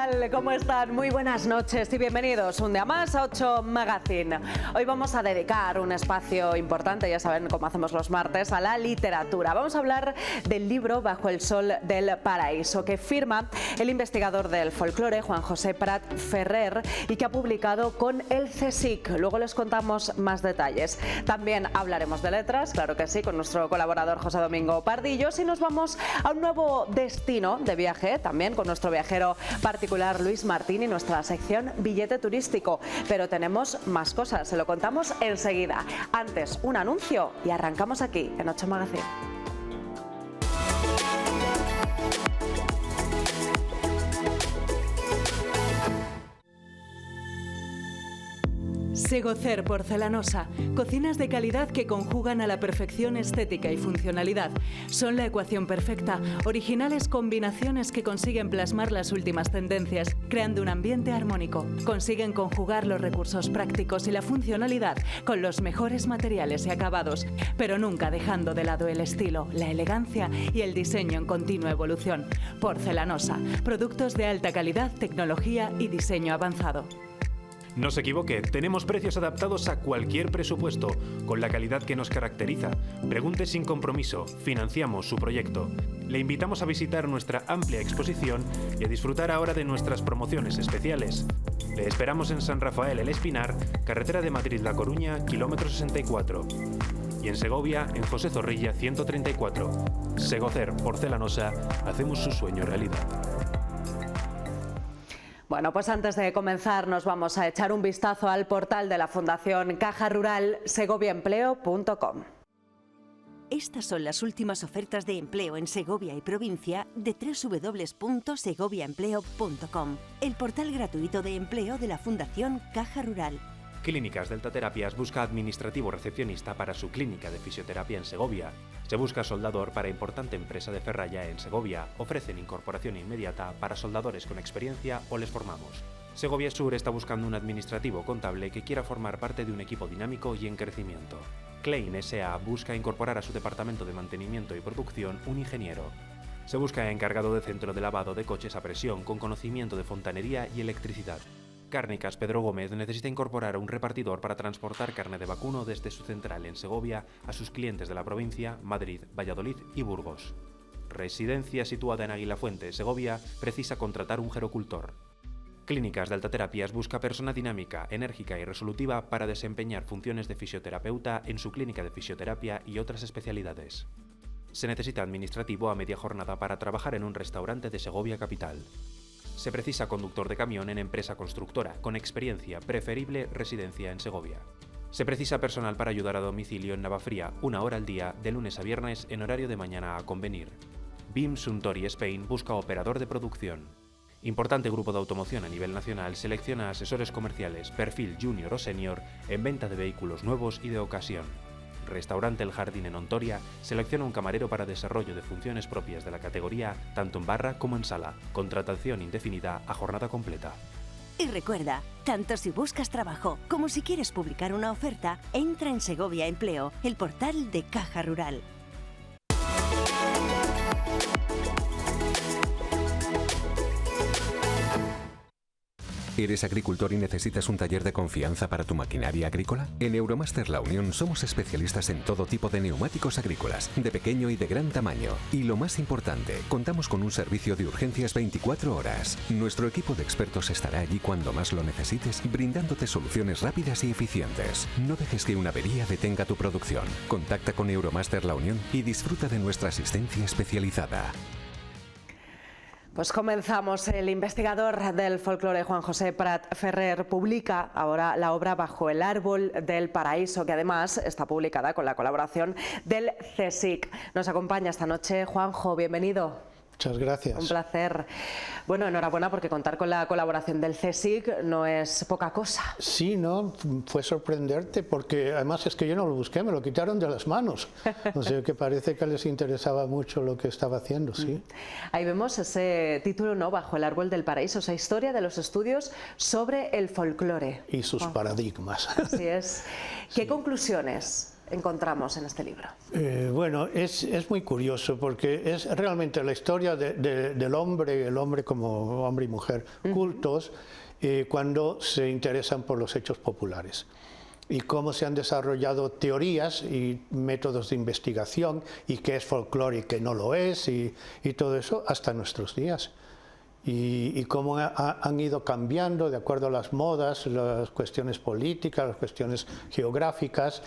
tal? ¿Cómo están? Muy buenas noches y bienvenidos un día más a 8 Magazine. Hoy vamos a dedicar un espacio importante, ya saben cómo hacemos los martes, a la literatura. Vamos a hablar del libro Bajo el sol del paraíso, que firma el investigador del folclore, Juan José Prat Ferrer, y que ha publicado con el CSIC. Luego les contamos más detalles. También hablaremos de letras, claro que sí, con nuestro colaborador José Domingo Pardillos, y nos vamos a un nuevo destino de viaje, también con nuestro viajero particular Luis Martín y nuestra sección Billete Turístico. Pero tenemos más cosas, se lo contamos enseguida. Antes, un anuncio y arrancamos aquí en 8 Magazine. Segocer Porcelanosa, cocinas de calidad que conjugan a la perfección estética y funcionalidad. Son la ecuación perfecta, originales combinaciones que consiguen plasmar las últimas tendencias, creando un ambiente armónico. Consiguen conjugar los recursos prácticos y la funcionalidad con los mejores materiales y acabados, pero nunca dejando de lado el estilo, la elegancia y el diseño en continua evolución. Porcelanosa, productos de alta calidad, tecnología y diseño avanzado. No se equivoque, tenemos precios adaptados a cualquier presupuesto, con la calidad que nos caracteriza. Pregunte sin compromiso, financiamos su proyecto. Le invitamos a visitar nuestra amplia exposición y a disfrutar ahora de nuestras promociones especiales. Le esperamos en San Rafael El Espinar, carretera de Madrid-La Coruña, kilómetro 64. Y en Segovia, en José Zorrilla 134. Segocer Porcelanosa, hacemos su sueño realidad. Bueno, pues antes de comenzar nos vamos a echar un vistazo al portal de la Fundación Caja Rural, segoviaempleo.com. Estas son las últimas ofertas de empleo en Segovia y provincia de www.segoviaempleo.com, el portal gratuito de empleo de la Fundación Caja Rural. Clínicas Delta Terapias busca administrativo recepcionista para su clínica de fisioterapia en Segovia. Se busca soldador para importante empresa de ferralla en Segovia. Ofrecen incorporación inmediata para soldadores con experiencia o les formamos. Segovia Sur está buscando un administrativo contable que quiera formar parte de un equipo dinámico y en crecimiento. Klein S.A. busca incorporar a su departamento de mantenimiento y producción un ingeniero. Se busca encargado de centro de lavado de coches a presión con conocimiento de fontanería y electricidad. Cárnicas Pedro Gómez necesita incorporar a un repartidor para transportar carne de vacuno desde su central en Segovia a sus clientes de la provincia, Madrid, Valladolid y Burgos. Residencia situada en Aguilafuente, Segovia, precisa contratar un gerocultor. Clínicas de Alta Terapias busca persona dinámica, enérgica y resolutiva para desempeñar funciones de fisioterapeuta en su clínica de fisioterapia y otras especialidades. Se necesita administrativo a media jornada para trabajar en un restaurante de Segovia capital. Se precisa conductor de camión en empresa constructora, con experiencia, preferible residencia en Segovia. Se precisa personal para ayudar a domicilio en Navafría, 1 hora al día, de lunes a viernes, en horario de mañana a convenir. BIM Suntory Spain busca operador de producción. Importante grupo de automoción a nivel nacional selecciona asesores comerciales, perfil junior o senior, en venta de vehículos nuevos y de ocasión. Restaurante El Jardín en Ontoria selecciona un camarero para desarrollo de funciones propias de la categoría, tanto en barra como en sala. Contratación indefinida a jornada completa. Y recuerda, tanto si buscas trabajo como si quieres publicar una oferta, entra en Segovia Empleo, el portal de Caja Rural. ¿Eres agricultor y necesitas un taller de confianza para tu maquinaria agrícola? En Euromaster La Unión somos especialistas en todo tipo de neumáticos agrícolas, de pequeño y de gran tamaño. Y lo más importante, contamos con un servicio de urgencias 24 horas. Nuestro equipo de expertos estará allí cuando más lo necesites, brindándote soluciones rápidas y eficientes. No dejes que una avería detenga tu producción. Contacta con Euromaster La Unión y disfruta de nuestra asistencia especializada. Pues comenzamos. El investigador del folclore Juan José Prat Ferrer publica ahora la obra Bajo el árbol del paraíso, que además está publicada con la colaboración del CSIC. Nos acompaña esta noche Juanjo, bienvenido. Muchas gracias. Un placer. Bueno, enhorabuena porque contar con la colaboración del CSIC no es poca cosa. Sí, ¿no? Fue sorprenderte porque además es que yo no lo busqué, me lo quitaron de las manos. O sea que parece que les interesaba mucho lo que estaba haciendo, sí. Ahí vemos ese título, ¿no? Bajo el árbol del paraíso, esa historia de los estudios sobre el folclore. Y sus paradigmas. Así es. ¿Qué conclusiones encontramos en este libro? Bueno, es muy curioso porque es realmente la historia del hombre, el hombre como hombre y mujer, cultos, cuando se interesan por los hechos populares y cómo se han desarrollado teorías y métodos de investigación y qué es folclore y qué no lo es y todo eso hasta nuestros días. Y cómo han ido cambiando de acuerdo a las modas, las cuestiones políticas, las cuestiones geográficas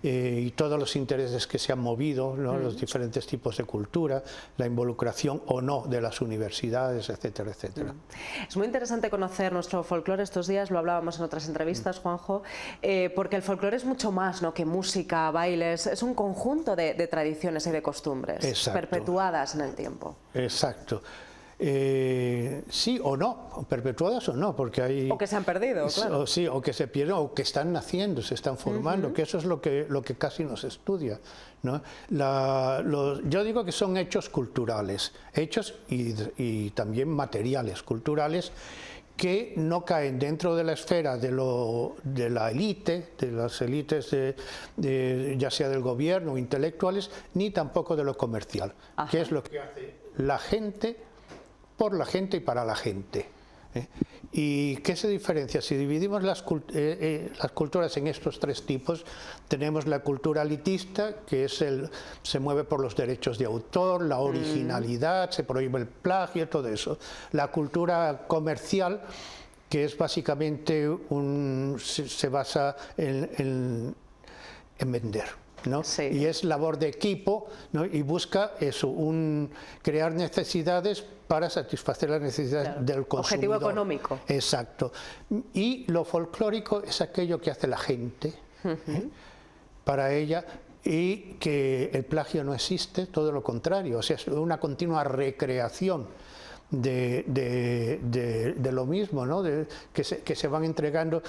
y todos los intereses que se han movido, ¿no? Los diferentes tipos de cultura, la involucración o no de las universidades, etcétera, etcétera. Es muy interesante conocer nuestro folclore. Estos días lo hablábamos en otras entrevistas, Juanjo, porque el folclore es mucho más, ¿no?, que música, bailes, es un conjunto de tradiciones y de costumbres. Exacto. Perpetuadas en el tiempo. Exacto. Sí o no, perpetuadas o no, porque hay... O que se han perdido, claro. Sí, o que se pierden, o que están naciendo, se están formando, que eso es lo que casi no se estudia, ¿no? Yo digo que son hechos culturales, hechos y también materiales, culturales, que no caen dentro de la esfera de la élite, de las élites ya sea del gobierno o intelectuales, ni tampoco de lo comercial, que es lo que hace la gente, por la gente y para la gente. ¿Y qué se diferencia? Si dividimos las culturas en estos tres tipos, tenemos la cultura elitista, que se mueve por los derechos de autor, la originalidad, se prohíbe el plagio, todo eso. La cultura comercial, que es básicamente se basa en vender, ¿no? Sí. Y es labor de equipo, ¿no? Y busca eso, crear necesidades para satisfacer las necesidades del consumidor. Objetivo económico. Exacto. Y lo folclórico es aquello que hace la gente para ella, y que el plagio no existe, todo lo contrario, o sea, es una continua recreación de lo mismo, ¿no? Que se van entregando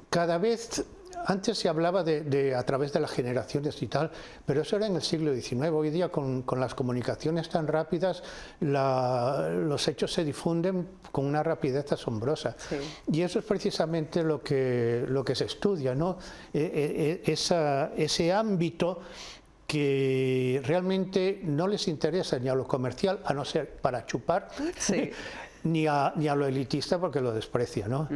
cada vez. Antes se hablaba a través de las generaciones y tal, pero eso era en el siglo XIX. Hoy día, con las comunicaciones tan rápidas, los hechos se difunden con una rapidez asombrosa. Sí. Y eso es precisamente lo que se estudia, ¿no? Ese ámbito que realmente no les interesa ni a lo comercial, a no ser para chupar, Sí. ni a lo elitista, porque lo desprecia, ¿no?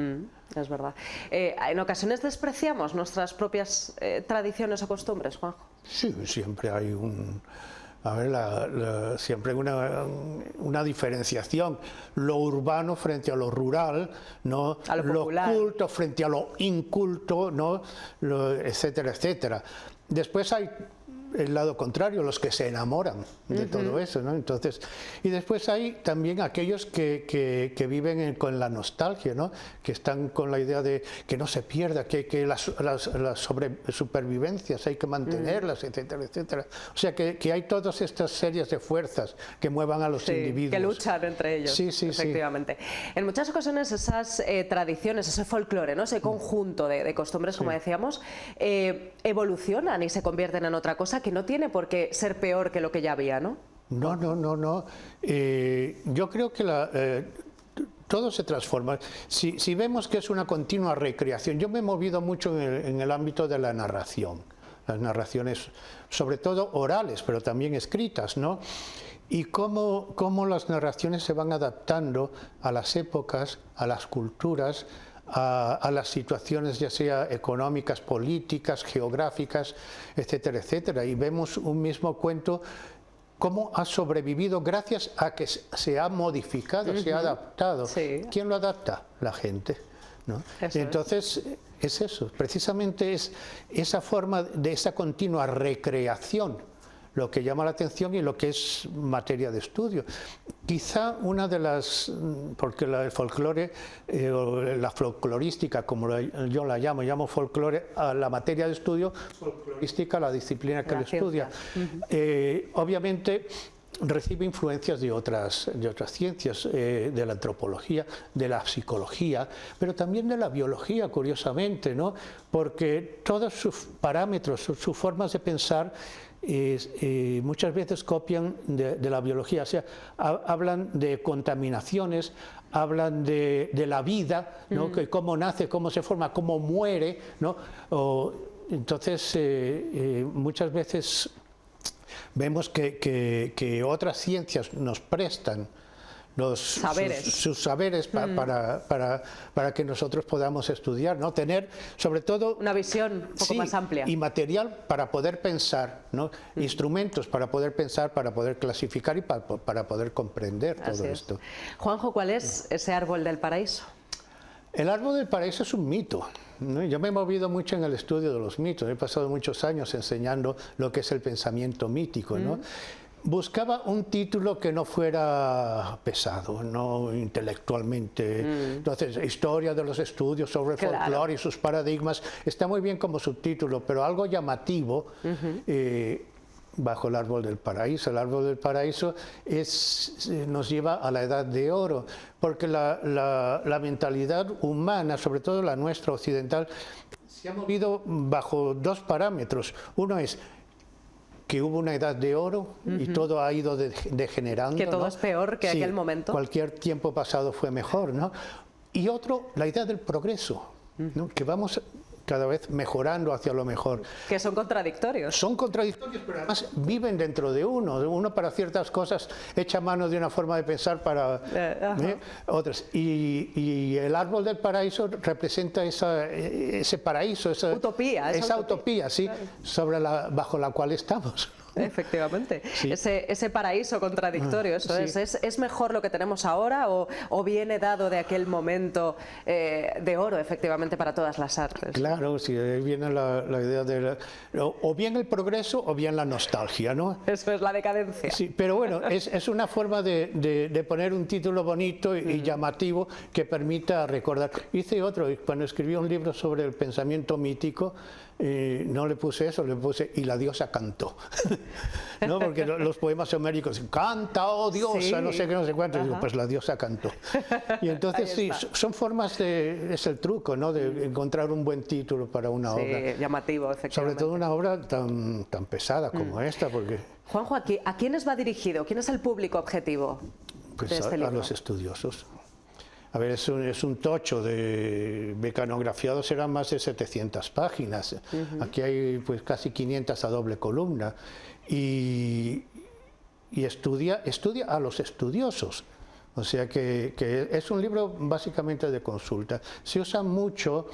Es verdad. ¿En ocasiones despreciamos nuestras propias tradiciones o costumbres, Juanjo? Sí, siempre hay siempre una diferenciación, lo urbano frente a lo rural, ¿no? A lo popular. Culto frente a lo inculto, ¿no? Etcétera, etcétera. Después hay el lado contrario, los que se enamoran de todo eso, ¿no? Entonces, y después hay también aquellos que viven con la nostalgia, ¿no? Que están con la idea de que no se pierda, que las supervivencias hay que mantenerlas, etcétera, etcétera. O sea, que hay todas estas series de fuerzas que muevan a los individuos. Que luchan entre ellos, sí, efectivamente. En muchas ocasiones esas tradiciones, ese folclore, ¿no? Ese conjunto de costumbres, como decíamos, evolucionan y se convierten en otra cosa que no tiene por qué ser peor que lo que ya había, ¿no? No. Yo creo que todo se transforma. Si vemos que es una continua recreación, yo me he movido mucho en el ámbito de la narración, las narraciones, sobre todo orales, pero también escritas, ¿no? Y cómo las narraciones se van adaptando a las épocas, a las culturas, a las situaciones ya sea económicas, políticas, geográficas, etcétera, etcétera. Y vemos un mismo cuento cómo ha sobrevivido gracias a que se ha modificado, se ha adaptado. Sí. ¿Quién lo adapta? La gente, ¿no? Entonces es eso, precisamente es esa forma de esa continua recreación lo que llama la atención y lo que es materia de estudio. Quizá una de las, porque el folclore, la folclorística, como yo la llamo folclore a la materia de estudio, folclorística a la disciplina que lo estudia. Obviamente recibe influencias de otras ciencias, de la antropología, de la psicología, pero también de la biología, curiosamente, ¿no? Porque todos sus parámetros, sus formas de pensar, muchas veces copian de la biología, o sea, hablan de contaminaciones, hablan de la vida, ¿no? Que cómo nace, cómo se forma, cómo muere, ¿no? Entonces, muchas veces vemos que otras ciencias nos prestan sus saberes para que nosotros podamos estudiar, ¿no? Tener, sobre todo, una visión un poco más amplia. Y material para poder pensar, ¿no? Instrumentos para poder pensar, para poder clasificar y para poder comprender todo esto. Juanjo, ¿cuál es ese árbol del paraíso? El árbol del paraíso es un mito, ¿no? Yo me he movido mucho en el estudio de los mitos, he pasado muchos años enseñando lo que es el pensamiento mítico, ¿no? Buscaba un título que no fuera pesado, no intelectualmente. Entonces, historia de los estudios sobre el folclore y sus paradigmas está muy bien como subtítulo, pero algo llamativo bajo el árbol del paraíso. El árbol del paraíso nos lleva a la edad de oro, porque la mentalidad humana, sobre todo la nuestra occidental, se ha movido bajo dos parámetros. Uno es que hubo una edad de oro y todo ha ido degenerando. Que todo ¿no? es peor que aquel momento. Cualquier tiempo pasado fue mejor, ¿no? Y otro, la idea del progreso, ¿no? Que vamos cada vez mejorando hacia lo mejor. Que son contradictorios. Son contradictorios, pero además viven dentro de uno. Uno para ciertas cosas echa mano de una forma de pensar para otras. Y el árbol del paraíso representa ese paraíso, esa utopía, sí, claro, bajo la cual estamos. Efectivamente, sí. ese paraíso contradictorio, eso sí. ¿Es mejor lo que tenemos ahora o viene dado de aquel momento de oro, efectivamente, para todas las artes? Claro, sí, ahí viene la idea de o bien el progreso o bien la nostalgia, ¿no? Eso es la decadencia. Sí, pero bueno, es una forma de poner un título bonito y llamativo que permita recordar. Hice otro, cuando escribí un libro sobre el pensamiento mítico, no le puse eso, le puse "y la diosa cantó", ¿no? Porque los poemas homéricos, canta, oh diosa, sí, no sé qué, no sé cuánto, y digo, pues la diosa cantó. Y entonces sí, son formas es el truco, ¿no? De encontrar un buen título para una obra. Llamativo, efectivamente. Sobre todo una obra tan pesada como esta, porque... Juanjo, ¿a quiénes va dirigido? ¿Quién es el público objetivo pues de este libro? A los estudiosos. A ver, es un tocho de mecanografiado, serán más de 700 páginas. Aquí hay pues casi 500 a doble columna. Y estudia a los estudiosos. O sea que es un libro básicamente de consulta. Se usa mucho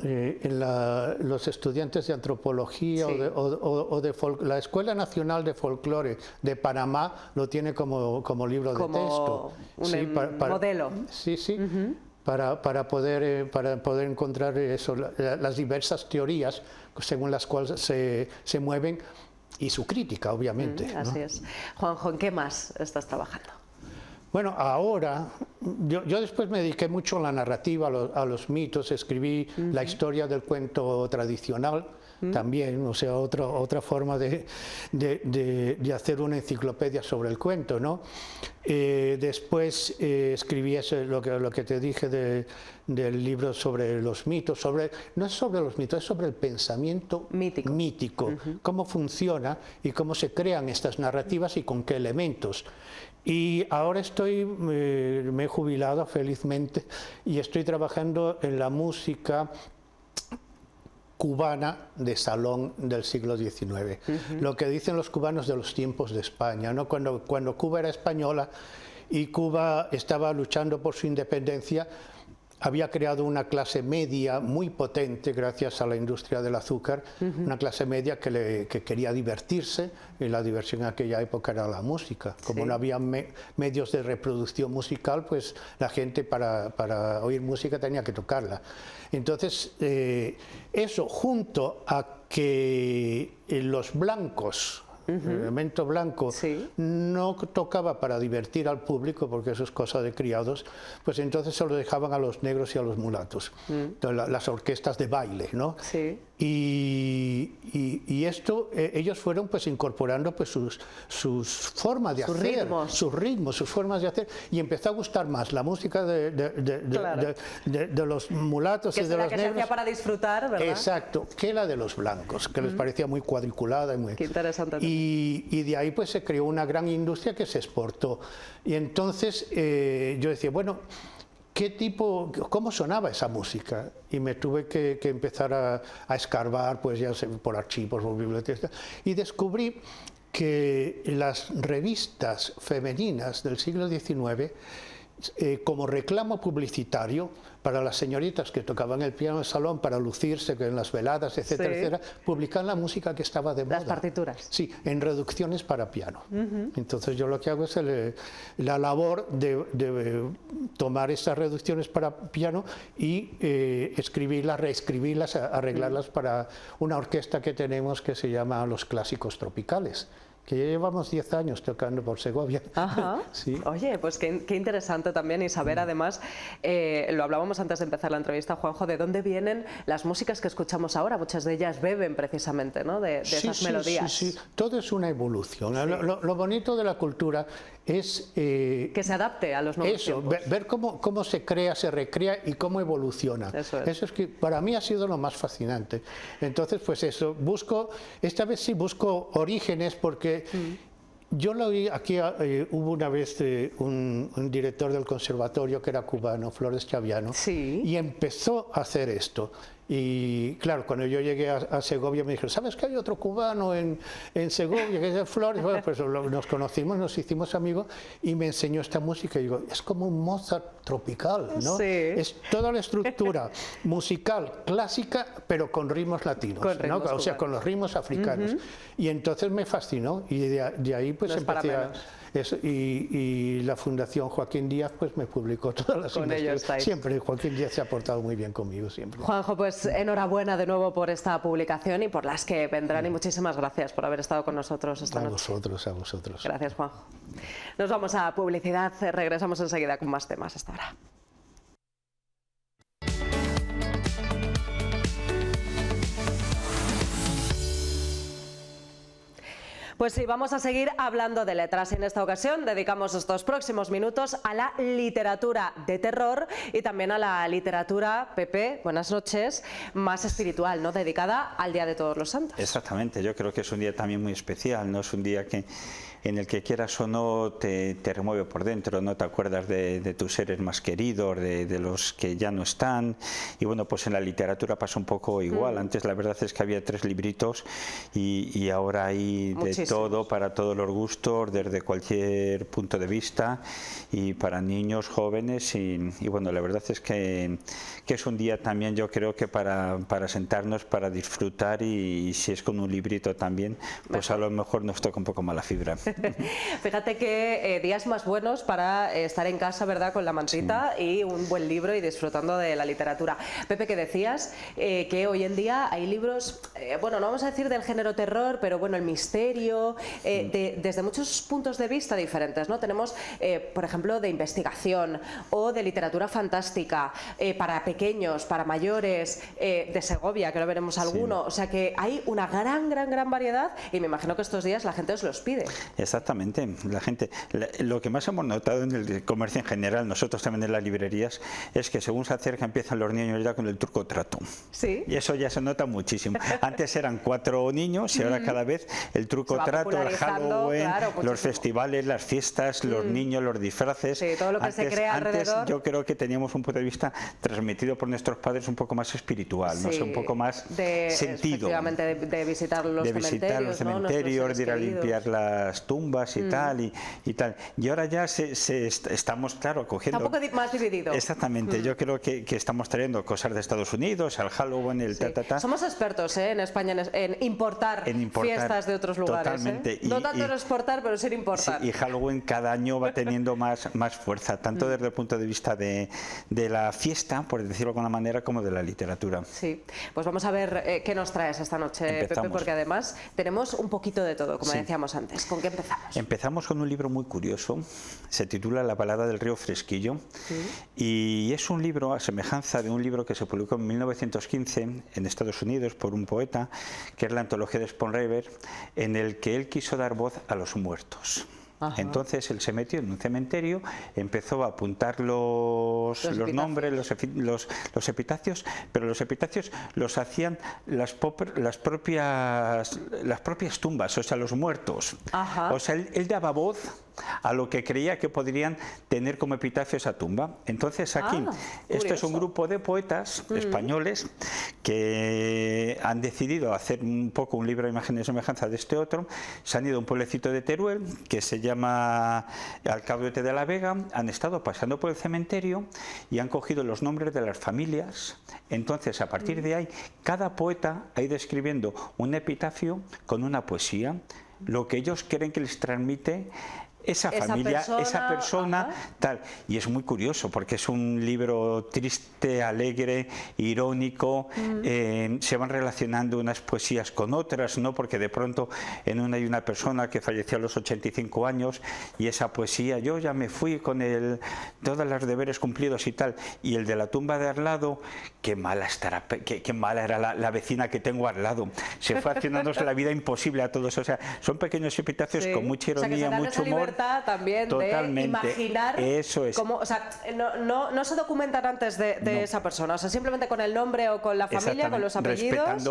los estudiantes de antropología, sí, o de la Escuela Nacional de Folclore de Panamá lo tiene como libro de texto. Un modelo. Sí, sí. Para poder encontrar eso, las diversas teorías según las cuales se mueven y su crítica, obviamente. Así es. Juanjo, ¿en qué más estás trabajando? Bueno, ahora, yo después me dediqué mucho a la narrativa, a los mitos, escribí la historia del cuento tradicional también, o sea, otra forma de hacer una enciclopedia sobre el cuento, ¿no? Después escribí lo que te dije del libro sobre los mitos, no es sobre los mitos, es sobre el pensamiento mítico, cómo funciona y cómo se crean estas narrativas y con qué elementos. Y ahora me he jubilado felizmente y estoy trabajando en la música cubana de salón del siglo XIX. Lo que dicen los cubanos de los tiempos de España, ¿no? Cuando Cuba era española y Cuba estaba luchando por su independencia, había creado una clase media muy potente gracias a la industria del azúcar, una clase media que quería divertirse, y la diversión en aquella época era la música. Como no había medios de reproducción musical, pues la gente para oír música tenía que tocarla. Entonces, eso junto a que los blancos, el elemento blanco, no tocaba para divertir al público, porque eso es cosa de criados, pues entonces se lo dejaban a los negros y a los mulatos, las orquestas de baile, ¿no? Sí. Y esto, ellos fueron pues incorporando pues sus formas de hacer, sus ritmos, sus formas de hacer, y empezó a gustar más la música de los mulatos y de los negros. Que se hacía para disfrutar, ¿verdad? Exacto, que la de los blancos, que les parecía muy cuadriculada y muy... Qué interesante. Y de ahí pues se creó una gran industria que se exportó. Y entonces yo decía, bueno, cómo sonaba esa música, y me tuve que empezar a escarbar, pues ya sé, por archivos, por bibliotecas, y descubrí que las revistas femeninas del siglo XIX, como reclamo publicitario para las señoritas que tocaban el piano en el salón para lucirse en las veladas, etcétera, Sí. etcétera, publicaban la música que estaba de moda. Las partituras. Sí, en reducciones para piano. Entonces yo lo que hago es la labor de tomar estas reducciones para piano y escribirlas, reescribirlas, arreglarlas para una orquesta que tenemos que se llama Los Clásicos Tropicales, que ya llevamos 10 años tocando por Segovia. Ajá. Sí. Oye, pues qué interesante también, y saber además, lo hablábamos antes de empezar la entrevista, Juanjo, de dónde vienen las músicas que escuchamos ahora. Muchas de ellas beben precisamente, ¿no?, de esas melodías. Sí, todo es una evolución. Lo bonito de la cultura es Que se adapte a los nuevos eso, tiempos. ver cómo se crea, se recrea y cómo evoluciona. Eso es. Que para mí ha sido lo más fascinante. Entonces, pues eso, esta vez sí busco orígenes, porque yo lo oí aquí, hubo una vez un director del conservatorio que era cubano, Flores Chaviano, Sí. y empezó a hacer esto. Y claro, cuando yo llegué a Segovia me dijeron, ¿sabes que hay otro cubano en Segovia, que es de Flores? Bueno, pues nos conocimos, nos hicimos amigos y me enseñó esta música. Y digo, es como un Mozart tropical, ¿no? Sí. Es toda la estructura musical clásica, pero con ritmos latinos, Con ¿no? ritmos O sea, con los ritmos africanos. Y entonces me fascinó y de ahí pues No es para empecé a... menos. Eso, y la Fundación Joaquín Díaz pues me publicó todas las Con ello investigaciones. estáis. Siempre Joaquín Díaz se ha portado muy bien conmigo, siempre. Juanjo, pues enhorabuena de nuevo por esta publicación y por las que vendrán, y muchísimas gracias por haber estado con nosotros esta A noche. vosotros. Gracias, Juanjo. Nos vamos a publicidad, regresamos enseguida con más temas. Hasta ahora. Pues sí, vamos a seguir hablando de letras, y en esta ocasión dedicamos estos próximos minutos a la literatura de terror y también a la literatura, Pepe, buenas noches, más espiritual, ¿no?, dedicada al Día de Todos los Santos. Exactamente, yo creo que es un día también muy especial, ¿no? Es un día en el que quieras o no te remueve por dentro, no te acuerdas de tus seres más queridos, de los que ya no están, y bueno, pues en la literatura pasa un poco igual. Antes la verdad es que había 3 libritos y ahora hay de todo, para todos los gustos, desde cualquier punto de vista, y para niños, jóvenes, y bueno, la verdad es que es un día también, yo creo que para sentarnos, para disfrutar, y si es con un librito también, pues a lo mejor nos toca un poco más la fibra. Fíjate que días más buenos para estar en casa, ¿verdad?, con la mantita y un buen libro y disfrutando de la literatura. Pepe, que decías que hoy en día hay libros, bueno, no vamos a decir del género terror, pero bueno, el misterio, desde muchos puntos de vista diferentes, ¿no? Tenemos, por ejemplo, de investigación o de literatura fantástica, para pequeños, para mayores, de Segovia, que lo veremos alguno. O sea que hay una gran variedad, y me imagino que estos días la gente os los pide. Exactamente, la gente, lo que más hemos notado en el comercio en general, nosotros también en las librerías, es que según se acerca empiezan los niños ya con el truco trato. Sí. Y eso ya se nota muchísimo. Antes eran 4 niños y ahora cada vez el truco trato, el Halloween, claro, los festivales, las fiestas, los niños, los disfraces. Sí, todo lo que se crea alrededor. Antes yo creo que teníamos un punto de vista transmitido por nuestros padres un poco más espiritual, no sé, un poco más sentido. Efectivamente, de visitar los cementerios, ¿no?, de ir a limpiar las tumbas y tal, y tal. Y ahora ya estamos, claro, cogiendo... Está un poco más dividido. Exactamente, yo creo que estamos trayendo cosas de Estados Unidos, el Halloween, el Somos expertos en España en importar fiestas de otros lugares. Totalmente. No tanto en exportar, pero sí en importar. Sí, y Halloween cada año va teniendo más fuerza, tanto desde el punto de vista de la fiesta, por decirlo de alguna manera, como de la literatura. Sí, pues vamos a ver qué nos traes esta noche, Pepe, porque además tenemos un poquito de todo, como decíamos antes. ¿Con qué empezamos? Empezamos con un libro muy curioso, se titula La balada del río Fresquillo, y es un libro a semejanza de un libro que se publicó en 1915 en Estados Unidos por un poeta, que es la antología de Sponreiber, en el que él quiso dar voz a los muertos. Ajá. Entonces él se metió en un cementerio, empezó a apuntar los nombres, los epitafios, pero los epitafios los hacían las propias tumbas, o sea, los muertos. Ajá. O sea, él daba voz a lo que creía que podrían tener como epitafio esa tumba. Entonces aquí, esto es un grupo de poetas españoles que han decidido hacer un poco un libro de imágenes y semejanza de este otro. Se han ido a un pueblecito de Teruel que se llama Alcaudete de la Vega, han estado pasando por el cementerio y han cogido los nombres de las familias. Entonces, a partir de ahí, cada poeta ha ido escribiendo un epitafio con una poesía, lo que ellos creen que les transmite esa familia, esa persona, tal. Y es muy curioso porque es un libro triste, alegre, irónico, se van relacionando unas poesías con otras, ¿no? Porque de pronto en una hay una persona que falleció a los 85 años y esa poesía, yo ya me fui con todos los deberes cumplidos y tal, y el de la tumba de al lado, qué mala estará, qué mala era la vecina que tengo al lado, se fue haciéndonos la vida imposible a todos. O sea, son pequeños epitafios con mucha ironía, mucho humor. También totalmente. De imaginar eso es. Cómo, o sea, no se documentan antes de esa persona, o sea, simplemente con el nombre o con la familia, con los apellidos.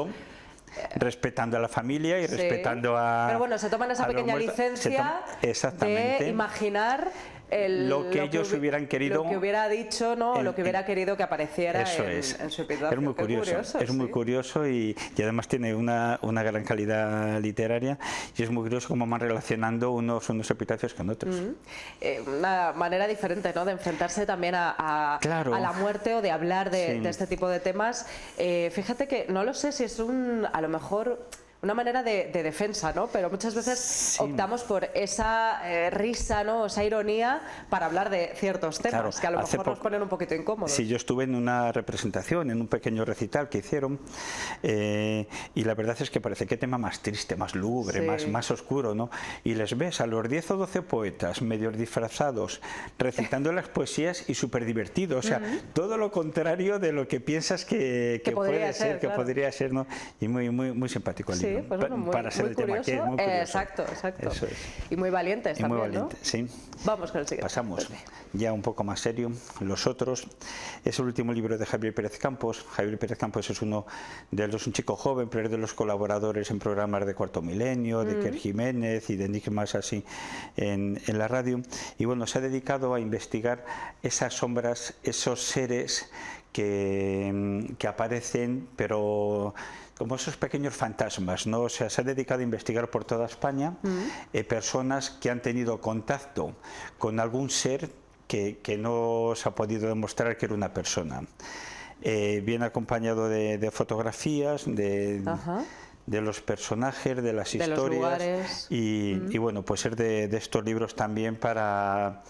Respetando a la familia y respetando a... Pero bueno, se toman esa pequeña licencia de imaginar lo que ellos hubieran querido, lo que hubiera dicho, ¿no? Lo que hubiera querido que apareciera en su epitafio. Es muy curioso, muy curioso y además tiene una gran calidad literaria y es muy curioso cómo van relacionando unos epitafios con otros. Una manera diferente, ¿no? De enfrentarse también a la muerte o de hablar de este tipo de temas. Fíjate que no lo sé si es a lo mejor una manera de defensa, ¿no? Pero muchas veces optamos por esa risa, ¿no? Esa ironía para hablar de ciertos temas que a lo mejor nos ponen un poquito incómodos. Sí, yo estuve en una representación, en un pequeño recital que hicieron y la verdad es que parece que tema más triste, más lúgubre, más oscuro, ¿no? Y les ves a los 10 o 12 poetas medio disfrazados recitando las poesías y súper divertidos, o sea, todo lo contrario de lo que piensas que puede ser, que podría ser, ¿no? Y muy simpático el libro. Sí, pues bueno, para ser el tema que es muy curioso. Exacto. Eso es. Y muy valientes y también, muy valiente, ¿no? Sí. Vamos con el siguiente. Pasamos ya un poco más serio. Los otros. Es el último libro de Javier Pérez Campos. Javier Pérez Campos es un chico joven, pero es de los colaboradores en programas de Cuarto Milenio, de Iker Jiménez y de enigmas así en la radio. Y bueno, se ha dedicado a investigar esas sombras, esos seres que aparecen, pero como esos pequeños fantasmas, ¿no? O sea, se ha dedicado a investigar por toda España personas que han tenido contacto con algún ser que no se ha podido demostrar que era una persona. Viene acompañado de fotografías, de los personajes, de las historias y bueno, pues ser de estos libros también para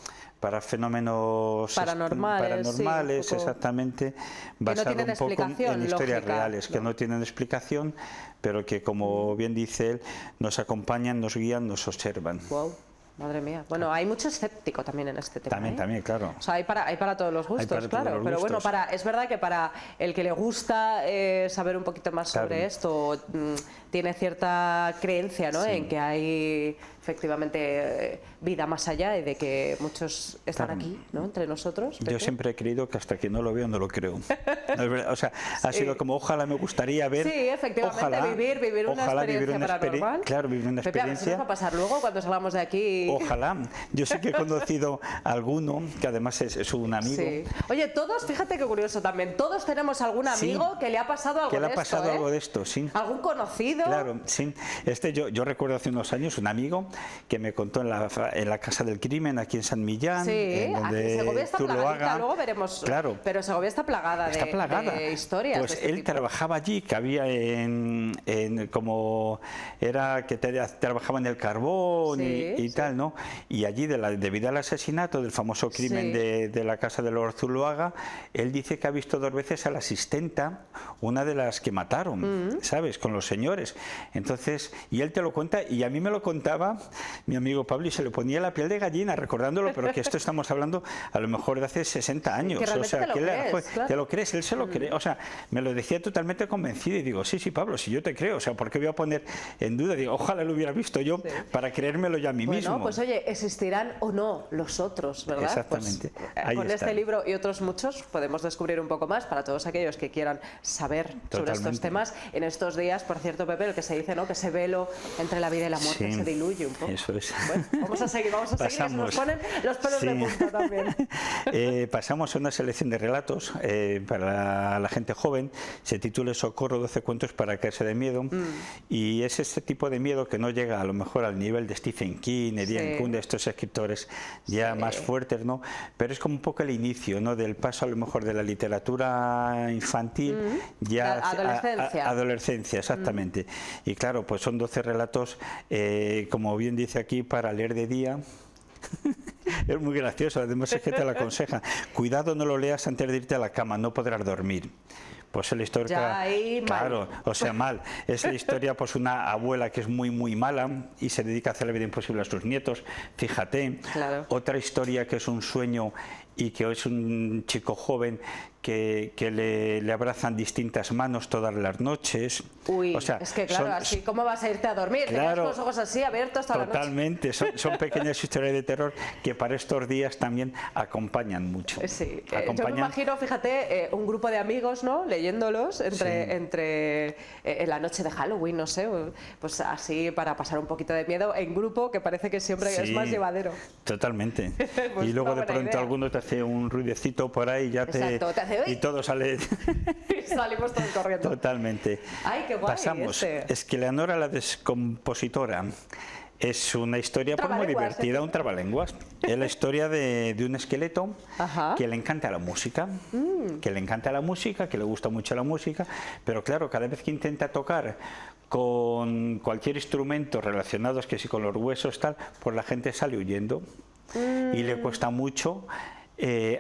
fenómenos paranormales sí, exactamente, basado un poco en historias reales, que no tienen explicación, pero que, como bien dice él, nos acompañan, nos guían, nos observan. Wow. Madre mía. Bueno, hay mucho escéptico también en este tema. También, claro. O sea, hay para todos los gustos, claro. Pero bueno, es verdad que para el que le gusta saber un poquito más sobre esto, tiene cierta creencia, ¿no? En que hay efectivamente vida más allá y de que muchos están aquí, ¿no? Entre nosotros. Yo siempre he creído que hasta que no lo veo no lo creo. O sea, ha sido como ojalá me gustaría ver. Sí, efectivamente, vivir una experiencia paranormal. Claro, vivir una experiencia. Pepe, a ver, ¿qué nos va a pasar luego cuando salgamos de aquí? Ojalá. Yo sí que he conocido a alguno que además es un amigo. Sí. Oye, todos, fíjate qué curioso también, todos tenemos algún amigo que le ha pasado algo de esto. Que le ha pasado algo de esto, sí. ¿Algún conocido? Claro, sí. Yo recuerdo hace unos años un amigo que me contó en la Casa del Crimen aquí en San Millán, en donde Segovia está plagadita, luego veremos. Claro. Pero Segovia está plagada de historias. Pues de este él tipo. trabajaba allí, que había como era que trabajaba en el carbón y tal, ¿no? Y allí, debido al asesinato del famoso crimen de la Casa de los Zuluaga, él dice que ha visto 2 veces a la asistenta, una de las que mataron, ¿sabes? Con los señores. Entonces, y él te lo cuenta, y a mí me lo contaba mi amigo Pablo, y se le ponía la piel de gallina recordándolo, pero que esto estamos hablando a lo mejor de hace 60 años. Que o sea, te lo crees, él se lo cree. O sea, me lo decía totalmente convencido y digo, sí, Pablo, si yo te creo, o sea, ¿por qué voy a poner en duda? Digo, ojalá lo hubiera visto yo para creérmelo yo a mí mismo. Pues oye, existirán o no los otros, ¿verdad? Exactamente. Pues, con este libro y otros muchos podemos descubrir un poco más para todos aquellos que quieran saber sobre estos temas. En estos días, por cierto, Pepe, el que se dice, ¿no? Que ese velo entre la vida y la muerte se diluye triunfo. Eso es. Bueno, vamos a seguir, que se nos ponen los pelos de punta también. Pasamos a una selección de relatos para la gente joven. Se titula Socorro, 12 cuentos para caerse de miedo. Y es este tipo de miedo que no llega a lo mejor al nivel de Stephen King, Diane Kuhn, de estos escritores ya más fuertes, ¿no? Pero es como un poco el inicio, ¿no? Del paso a lo mejor de la literatura infantil ya a adolescencia, exactamente. Y claro, pues son 12 relatos, como bien dice aquí, para leer de día. Es muy gracioso, además es que te lo aconseja. Cuidado, no lo leas antes de irte a la cama, no podrás dormir. Pues es la historia, ya ahí, claro, mal. O sea, mal. Es la historia, pues una abuela que es muy mala y se dedica a hacer la vida imposible a sus nietos. Fíjate. Claro. Otra historia que es un sueño y que es un chico joven que le abrazan distintas manos todas las noches. Uy, o sea, es que claro, así ¿cómo vas a irte a dormir? Claro, te quedas con los ojos así abiertos toda totalmente, la noche. Son pequeñas historias de terror que para estos días también acompañan mucho. Sí, yo me imagino, fíjate, un grupo de amigos, ¿no? Leyéndolos en la noche de Halloween, no sé, pues así para pasar un poquito de miedo en grupo, que parece que siempre es más llevadero. Totalmente. Pues y luego de pronto idea. alguno te hace un ruidecito por ahí, ya Exacto, te hace, y todo sale. Y salimos todos corriendo. Totalmente. Ay, qué guay. Pasamos. Es que Leonora la descompositora es una historia pues, muy divertida, un trabalenguas. Es la historia de un esqueleto que le encanta la música, que le gusta mucho la música, pero claro, cada vez que intenta tocar con cualquier instrumento relacionado, que si con los huesos tal, pues la gente sale huyendo y le cuesta mucho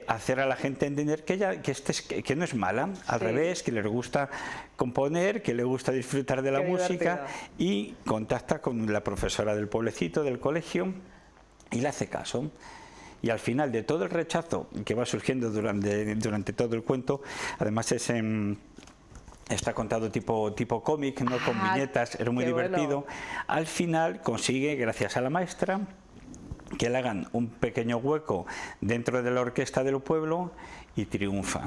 hacer a la gente entender que no es mala, al revés, que les gusta componer, que le gusta disfrutar de la música y contacta con la profesora del pueblecito, del colegio y le hace caso. Y al final de todo el rechazo que va surgiendo durante todo el cuento, además está contado tipo cómic, ¿no? Con viñetas, es muy divertido. Bueno. Al final consigue, gracias a la maestra, que le hagan un pequeño hueco dentro de la orquesta del pueblo y triunfa.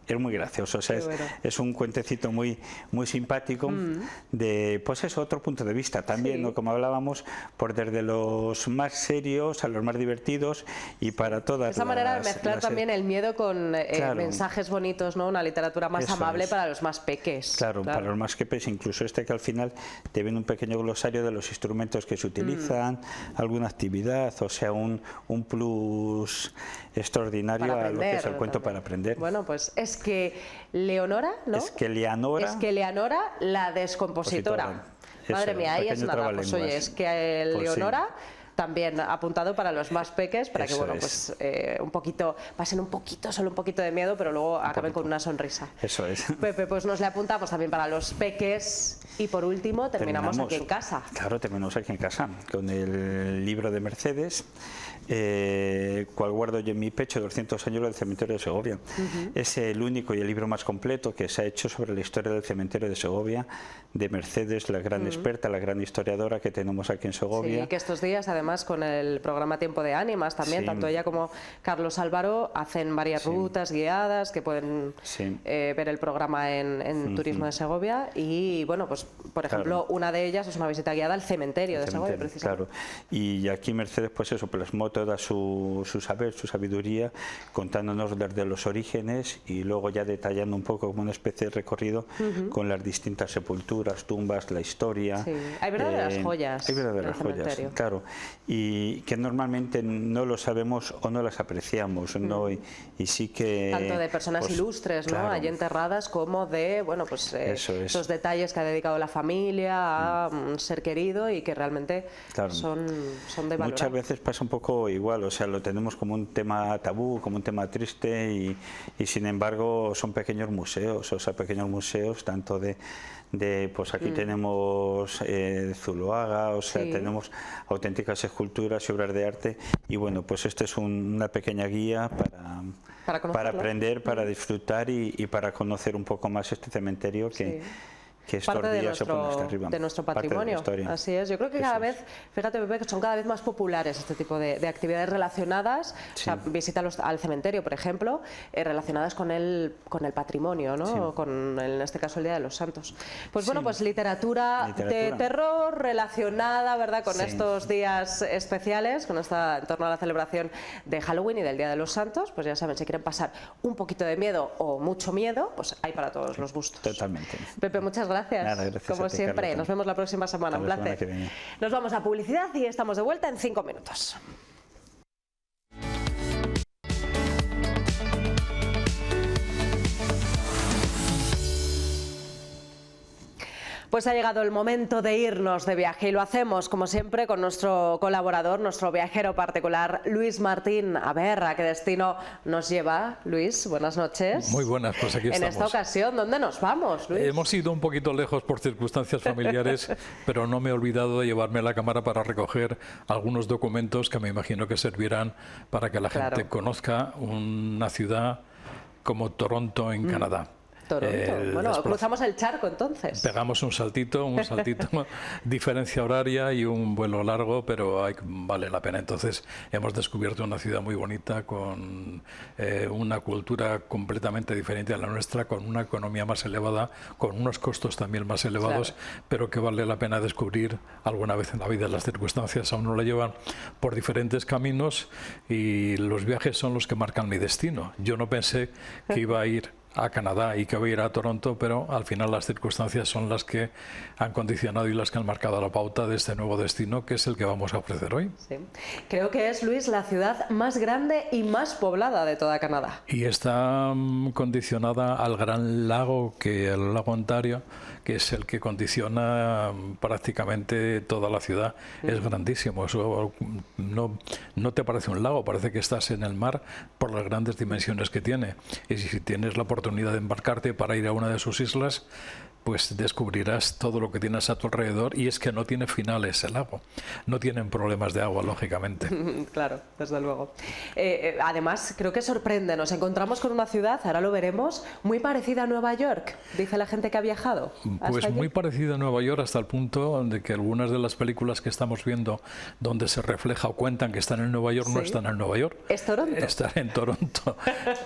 Es muy gracioso, o sea, es un cuentecito muy simpático de, pues eso, otro punto de vista también, ¿no? Como hablábamos, por desde los más serios a los más divertidos y para todas esa manera de mezclar también el miedo con mensajes bonitos, ¿no? Una literatura más amable para los más peques. Claro, para los más peques, incluso que al final te viene un pequeño glosario de los instrumentos que se utilizan, alguna actividad, o sea, un plus extraordinario a lo que es el cuento para aprender. Bueno, pues es que Leonora, ¿no? Es que Leonora, la descompositora. Madre mía, ahí es nada. Pues oye, es que Leonora también apuntado para los más peques, para que bueno, pues un poquito, pasen solo un poquito de miedo, pero luego acaben con una sonrisa. Eso es. Pepe, pues nos le apuntamos también para los peques y por último terminamos aquí en casa. Claro, terminamos aquí en casa con el libro de Mercedes. Cual guardo yo en mi pecho, 200 años del cementerio de Segovia. Es el único y el libro más completo que se ha hecho sobre la historia del cementerio de Segovia, de Mercedes, la gran experta, la gran historiadora que tenemos aquí en Segovia. Sí, que estos días además con el programa Tiempo de Ánimas también, tanto ella como Carlos Álvaro hacen varias rutas guiadas que pueden ver el programa en Turismo de Segovia y bueno, pues por ejemplo una de ellas es una visita guiada al cementerio de Segovia precisamente. Claro, y aquí Mercedes pues eso, plasmó toda su saber, su sabiduría, contándonos desde los orígenes y luego ya detallando un poco como una especie de recorrido con las distintas sepulturas, tumbas, la historia. Sí. Hay verdaderas joyas. Hay verdaderas joyas, claro. Y que normalmente no lo sabemos o no las apreciamos, ¿no? Y sí que... Tanto de personas pues, ilustres, ¿no? Allí enterradas como de, bueno, pues esos detalles que ha dedicado la familia a un ser querido y que realmente son de valorar. Muchas veces pasa un poco igual, o sea, lo tenemos como un tema tabú, como un tema triste y sin embargo son pequeños museos, o sea, pequeños museos tanto de pues aquí tenemos Zuloaga, o sea, tenemos auténticas esculturas y obras de arte y bueno, pues esta es una pequeña guía para aprender, para disfrutar y para conocer un poco más este cementerio que estos parte de días se ponen hasta arriba. nuestro Parte de la patrimonio. historia. Así es. Yo creo que cada vez, fíjate, Pepe, que son cada vez más populares este tipo de actividades relacionadas, o sea, visitas al cementerio, por ejemplo, relacionadas con el patrimonio, ¿no? Sí. O con, en este caso, el Día de los Santos. Pues bueno, pues literatura de terror relacionada, ¿verdad?, con estos días especiales, con esta, en torno a la celebración de Halloween y del Día de los Santos. Pues ya saben, si quieren pasar un poquito de miedo o mucho miedo, pues hay para todos los gustos. Totalmente. Pepe, muchas gracias. Nada, gracias como a ti, siempre. Carlota. Nos vemos la próxima semana. Hasta Un la semana placer. que viene. Nos vamos a publicidad y estamos de vuelta en 5 minutos. Pues ha llegado el momento de irnos de viaje y lo hacemos, como siempre, con nuestro colaborador, nuestro viajero particular, Luis Martín. A ver, ¿a qué destino nos lleva, Luis? Buenas noches. Muy buenas, pues aquí estamos. En esta ocasión, ¿dónde nos vamos, Luis? Hemos ido un poquito lejos por circunstancias familiares, pero no me he olvidado de llevarme la cámara para recoger algunos documentos que me imagino que servirán para que la gente conozca una ciudad como Toronto en Canadá. Toronto. Bueno, cruzamos el charco entonces. Pegamos un saltito, diferencia horaria y un vuelo largo, pero vale la pena. Entonces hemos descubierto una ciudad muy bonita con una cultura completamente diferente a la nuestra, con una economía más elevada, con unos costos también más elevados, pero que vale la pena descubrir alguna vez en la vida. Las circunstancias a uno la llevan por diferentes caminos y los viajes son los que marcan mi destino. Yo no pensé que iba a ir a Canadá y que voy a ir a Toronto, pero al final las circunstancias son las que han condicionado y las que han marcado la pauta de este nuevo destino, que es el que vamos a ofrecer hoy. Sí. Creo que es, Luis, la ciudad más grande y más poblada de toda Canadá. Y está condicionada al gran lago, el lago Ontario, que es el que condiciona prácticamente toda la ciudad. Es grandísimo. Eso no te parece un lago, parece que estás en el mar por las grandes dimensiones que tiene. Y si tienes la oportunidad de embarcarte para ir a una de sus islas, pues descubrirás todo lo que tienes a tu alrededor, y es que no tiene finales el lago, no tienen problemas de agua, lógicamente. Claro, desde luego. Además, creo que sorprende, nos encontramos con una ciudad, ahora lo veremos, muy parecida a Nueva York, dice la gente que ha viajado. Pues muy parecida a Nueva York, hasta el punto de que algunas de las películas que estamos viendo donde se refleja o cuentan que están en Nueva York no están en Nueva York. ¿Es Toronto? Están en Toronto.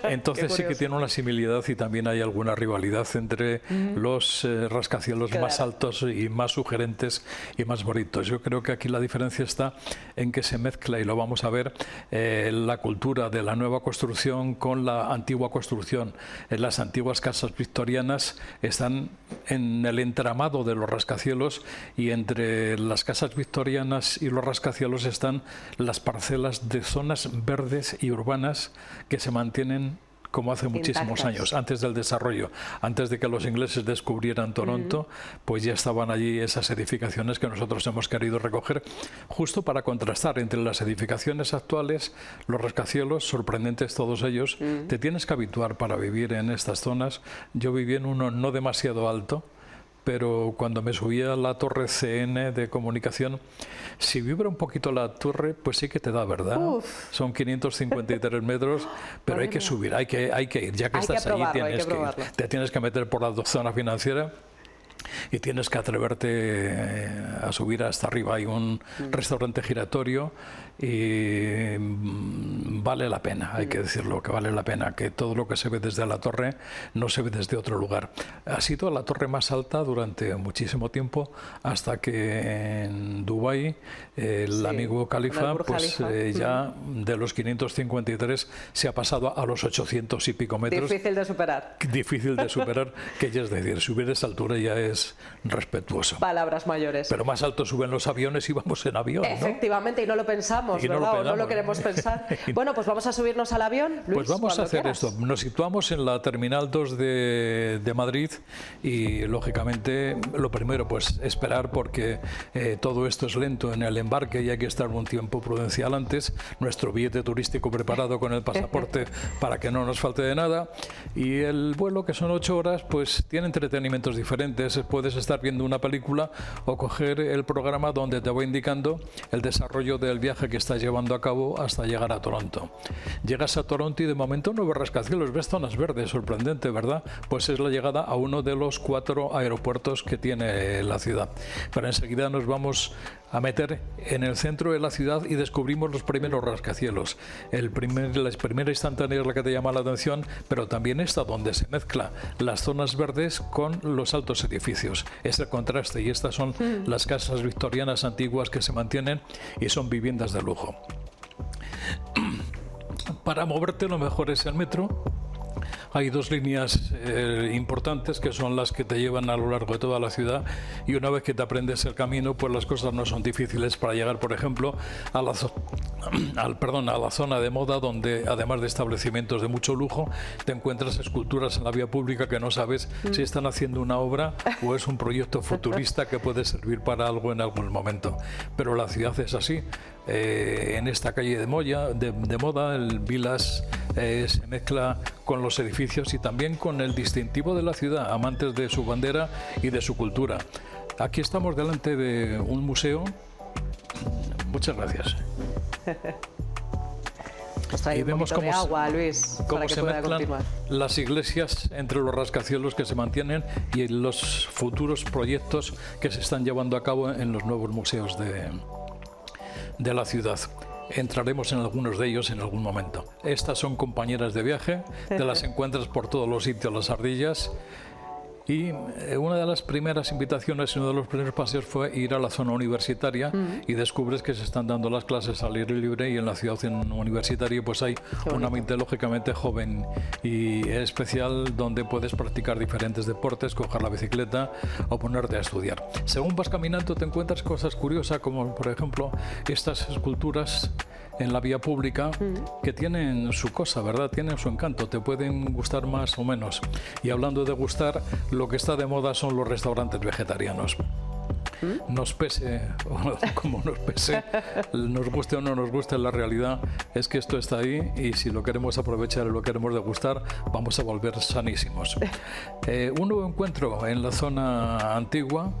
Entonces sí que tiene una similitud y también hay alguna rivalidad entre los rascacielos más altos y más sugerentes y más bonitos. Yo creo que aquí la diferencia está en que se mezcla, y lo vamos a ver, la cultura de la nueva construcción con la antigua construcción. Las antiguas casas victorianas están en el entramado de los rascacielos, y entre las casas victorianas y los rascacielos están las parcelas de zonas verdes y urbanas que se mantienen como hace muchísimos años, antes del desarrollo, antes de que los ingleses descubrieran Toronto, pues ya estaban allí esas edificaciones que nosotros hemos querido recoger, justo para contrastar entre las edificaciones actuales, los rascacielos, sorprendentes todos ellos. Te tienes que habituar para vivir en estas zonas. Yo viví en uno no demasiado alto, pero cuando me subí a la torre CN de comunicación, si vibra un poquito la torre, pues sí que te da, ¿verdad? Son 553 metros, pero hay que subir, hay que ir. Ya que estás allí, te tienes que meter por la zona financiera y tienes que atreverte a subir hasta arriba. Hay un restaurante giratorio y vale la pena, hay que decirlo, que vale la pena, que todo lo que se ve desde la torre no se ve desde otro lugar. Ha sido la torre más alta durante muchísimo tiempo, hasta que en Dubái el amigo Khalifa, pues ya de los 553 se ha pasado a los 800 y pico metros. Difícil de superar. Difícil de superar, que ya es decir, subir esa altura ya es respetuoso. Palabras mayores. Pero más alto suben los aviones y vamos en avión, ¿no? Efectivamente, y no lo pensamos, ¿verdad? No lo queremos pensar. Bueno, pues vamos a subirnos al avión, Luis. Pues vamos a hacer quieras. esto. Nos situamos en la Terminal 2 de Madrid y, lógicamente, lo primero, pues esperar, porque todo esto es lento en el embarque y hay que estar un tiempo prudencial antes. Nuestro billete turístico preparado con el pasaporte para que no nos falte de nada. Y el vuelo, que son 8 horas, pues tiene entretenimientos diferentes. puedes estar viendo una película o coger el programa donde te va indicando el desarrollo del viaje que estás llevando a cabo hasta llegar a Toronto. Llegas a Toronto y de momento no ves rascacielos, ves zonas verdes, sorprendente, ¿verdad? Pues es la llegada a uno de los 4 aeropuertos que tiene la ciudad. Pero enseguida nos vamos a meter en el centro de la ciudad y descubrimos los primeros rascacielos. La primera instantánea es la que te llama la atención, pero también está donde se mezcla las zonas verdes con los altos edificios. Es el contraste, y estas son las casas victorianas antiguas que se mantienen y son viviendas de lujo. Para moverte lo mejor es el metro. Hay 2 líneas importantes que son las que te llevan a lo largo de toda la ciudad, y una vez que te aprendes el camino, pues las cosas no son difíciles para llegar, por ejemplo, a la zona de moda, donde además de establecimientos de mucho lujo, te encuentras esculturas en la vía pública que no sabes si están haciendo una obra o es un proyecto futurista que puede servir para algo en algún momento. Pero la ciudad es así. En esta calle de moda, el Village se mezcla con los edificios y también con el distintivo de la ciudad, amantes de su bandera y de su cultura. Aquí estamos delante de un museo. Muchas gracias. Pues trae y un vemos poquito de agua, Luis, cómo para que se pueda mezclan continuar. las iglesias entre los rascacielos que se mantienen y los futuros proyectos que se están llevando a cabo en los nuevos museos de la ciudad. Entraremos en algunos de ellos en algún momento. Estas son compañeras de viaje, te las encuentras por todos los sitios, las ardillas. Y una de las primeras invitaciones y uno de los primeros paseos fue ir a la zona universitaria y descubres que se están dando las clases al aire libre, y en la ciudad universitaria pues hay un ambiente lógicamente joven y especial donde puedes practicar diferentes deportes, coger la bicicleta o ponerte a estudiar. Según vas caminando te encuentras cosas curiosas, como por ejemplo estas esculturas en la vía pública que tienen su cosa, ¿verdad? Tienen su encanto, te pueden gustar más o menos. Y hablando de gustar, lo que está de moda son los restaurantes vegetarianos. Nos pese, o como nos pese, nos guste o no nos guste, la realidad es que esto está ahí, y si lo queremos aprovechar y lo queremos degustar, vamos a volver sanísimos. Un nuevo encuentro en la zona antigua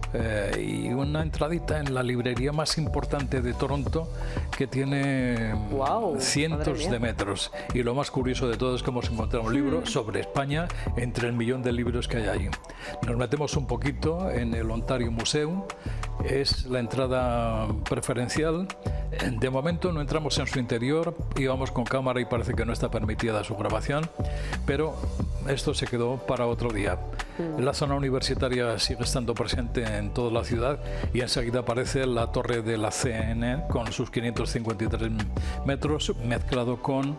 y una entradita en la librería más importante de Toronto, que tiene cientos de metros. Y lo más curioso de todo es que hemos encontrado un libro sobre España entre el millón de libros que hay allí. Nos metemos un poquito en el Ontario Museum. Es la entrada preferencial. De momento no entramos en su interior, íbamos con cámara y parece que no está permitida su grabación, pero esto se quedó para otro día. La zona universitaria sigue estando presente en toda la ciudad, y enseguida aparece la torre de la CNN con sus 553 metros, mezclado con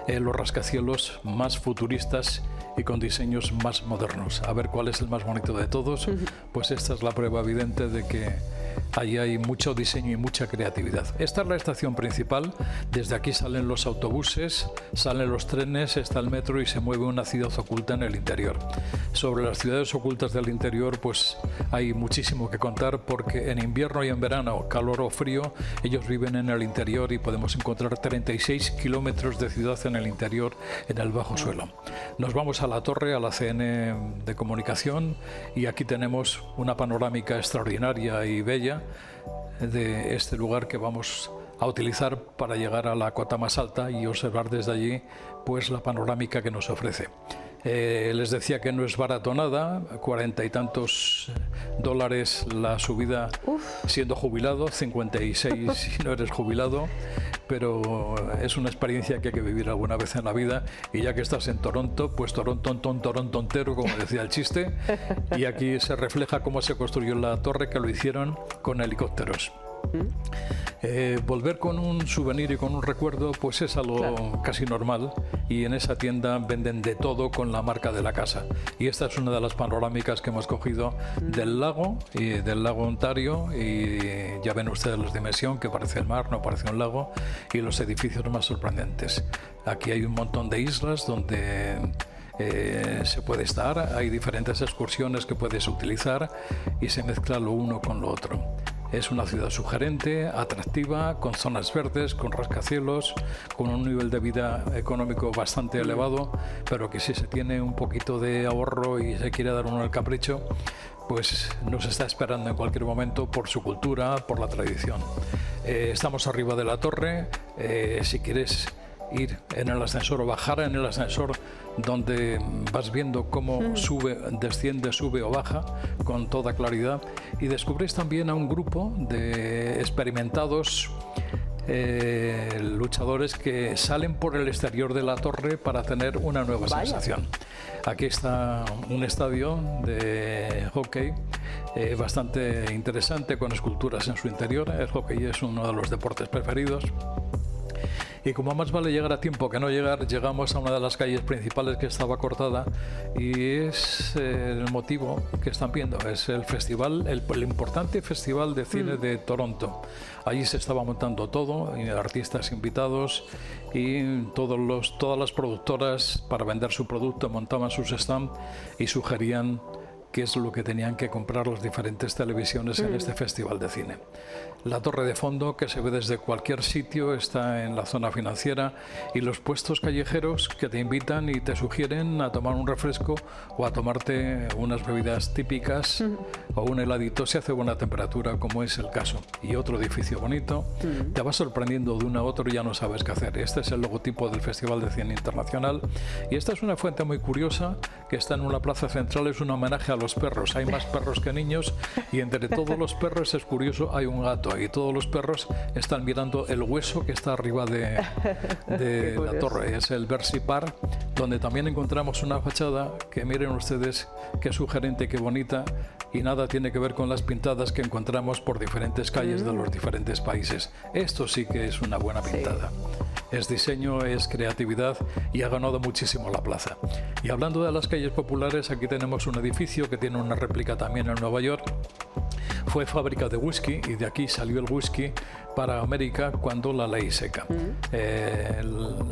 los rascacielos más futuristas y con diseños más modernos. A ver cuál es el más bonito de todos. Pues esta es la prueba evidente de que allí hay mucho diseño y mucha creatividad. Esta es la estación principal. Desde aquí salen los autobuses, salen los trenes, está el metro y se mueve una ciudad oculta en el interior. Sobre las ciudades ocultas del interior pues hay muchísimo que contar, porque en invierno y en verano, calor o frío, ellos viven en el interior y podemos encontrar 36 kilómetros de ciudad en el interior, en el bajo suelo. Nos vamos a la torre, a la CN de comunicación, y aquí tenemos una panorámica extraordinaria y bella de este lugar que vamos a utilizar para llegar a la cota más alta y observar desde allí pues la panorámica que nos ofrece. Les decía que no es barato nada, 40 y tantos dólares la subida siendo jubilado, 56 si no eres jubilado, pero es una experiencia que hay que vivir alguna vez en la vida, y ya que estás en Toronto, pues Toronto entero, como decía el chiste, y aquí se refleja cómo se construyó la torre, que lo hicieron con helicópteros. Volver con un souvenir y con un recuerdo pues es algo casi normal, y en esa tienda venden de todo con la marca de la casa, y esta es una de las panorámicas que hemos cogido del lago Ontario, y ya ven ustedes la dimensión, que parece el mar, no parece un lago, y los edificios más sorprendentes. Aquí hay un montón de islas donde se puede estar, hay diferentes excursiones que puedes utilizar y se mezcla lo uno con lo otro. Es una ciudad sugerente, atractiva, con zonas verdes, con rascacielos, con un nivel de vida económico bastante elevado, pero que si se tiene un poquito de ahorro y se quiere dar uno el capricho, pues nos está esperando en cualquier momento por su cultura, por la tradición. Estamos arriba de la torre. Si quieres ir en el ascensor o bajar en el ascensor, donde vas viendo cómo sube, desciende, sube o baja con toda claridad, y descubres también a un grupo de experimentados luchadores que salen por el exterior de la torre para tener una nueva sensación. Aquí está un estadio de hockey bastante interesante, con esculturas en su interior. El hockey es uno de los deportes preferidos. Y como más vale llegar a tiempo que no llegar, llegamos a una de las calles principales que estaba cortada, y es el motivo que están viendo, es el festival, el importante festival de cine de Toronto. Allí se estaba montando todo, artistas invitados, y todas las productoras, para vender su producto, montaban sus stands y sugerían qué es lo que tenían que comprar las diferentes televisiones en este festival de cine. La torre de fondo, que se ve desde cualquier sitio, está en la zona financiera, y los puestos callejeros que te invitan y te sugieren a tomar un refresco o a tomarte unas bebidas típicas o un heladito si hace buena temperatura, como es el caso. Y otro edificio bonito, te va sorprendiendo de uno a otro y ya no sabes qué hacer. Este es el logotipo del Festival de Cine Internacional, y esta es una fuente muy curiosa que está en una plaza central. Es un homenaje a los perros. Hay más perros que niños, y entre todos los perros, es curioso, hay un gato, y todos los perros están mirando el hueso que está arriba de la torre. Es el Bercy Park, donde también encontramos una fachada que, miren ustedes qué sugerente, qué bonita, y nada tiene que ver con las pintadas que encontramos por diferentes calles de los diferentes países. Esto sí que es una buena pintada. Es diseño, es creatividad, y ha ganado muchísimo la plaza. Y hablando de las calles populares, aquí tenemos un edificio que tiene una réplica también en Nueva York. Fue fábrica de whisky, y de aquí salió el whisky para América cuando la ley seca.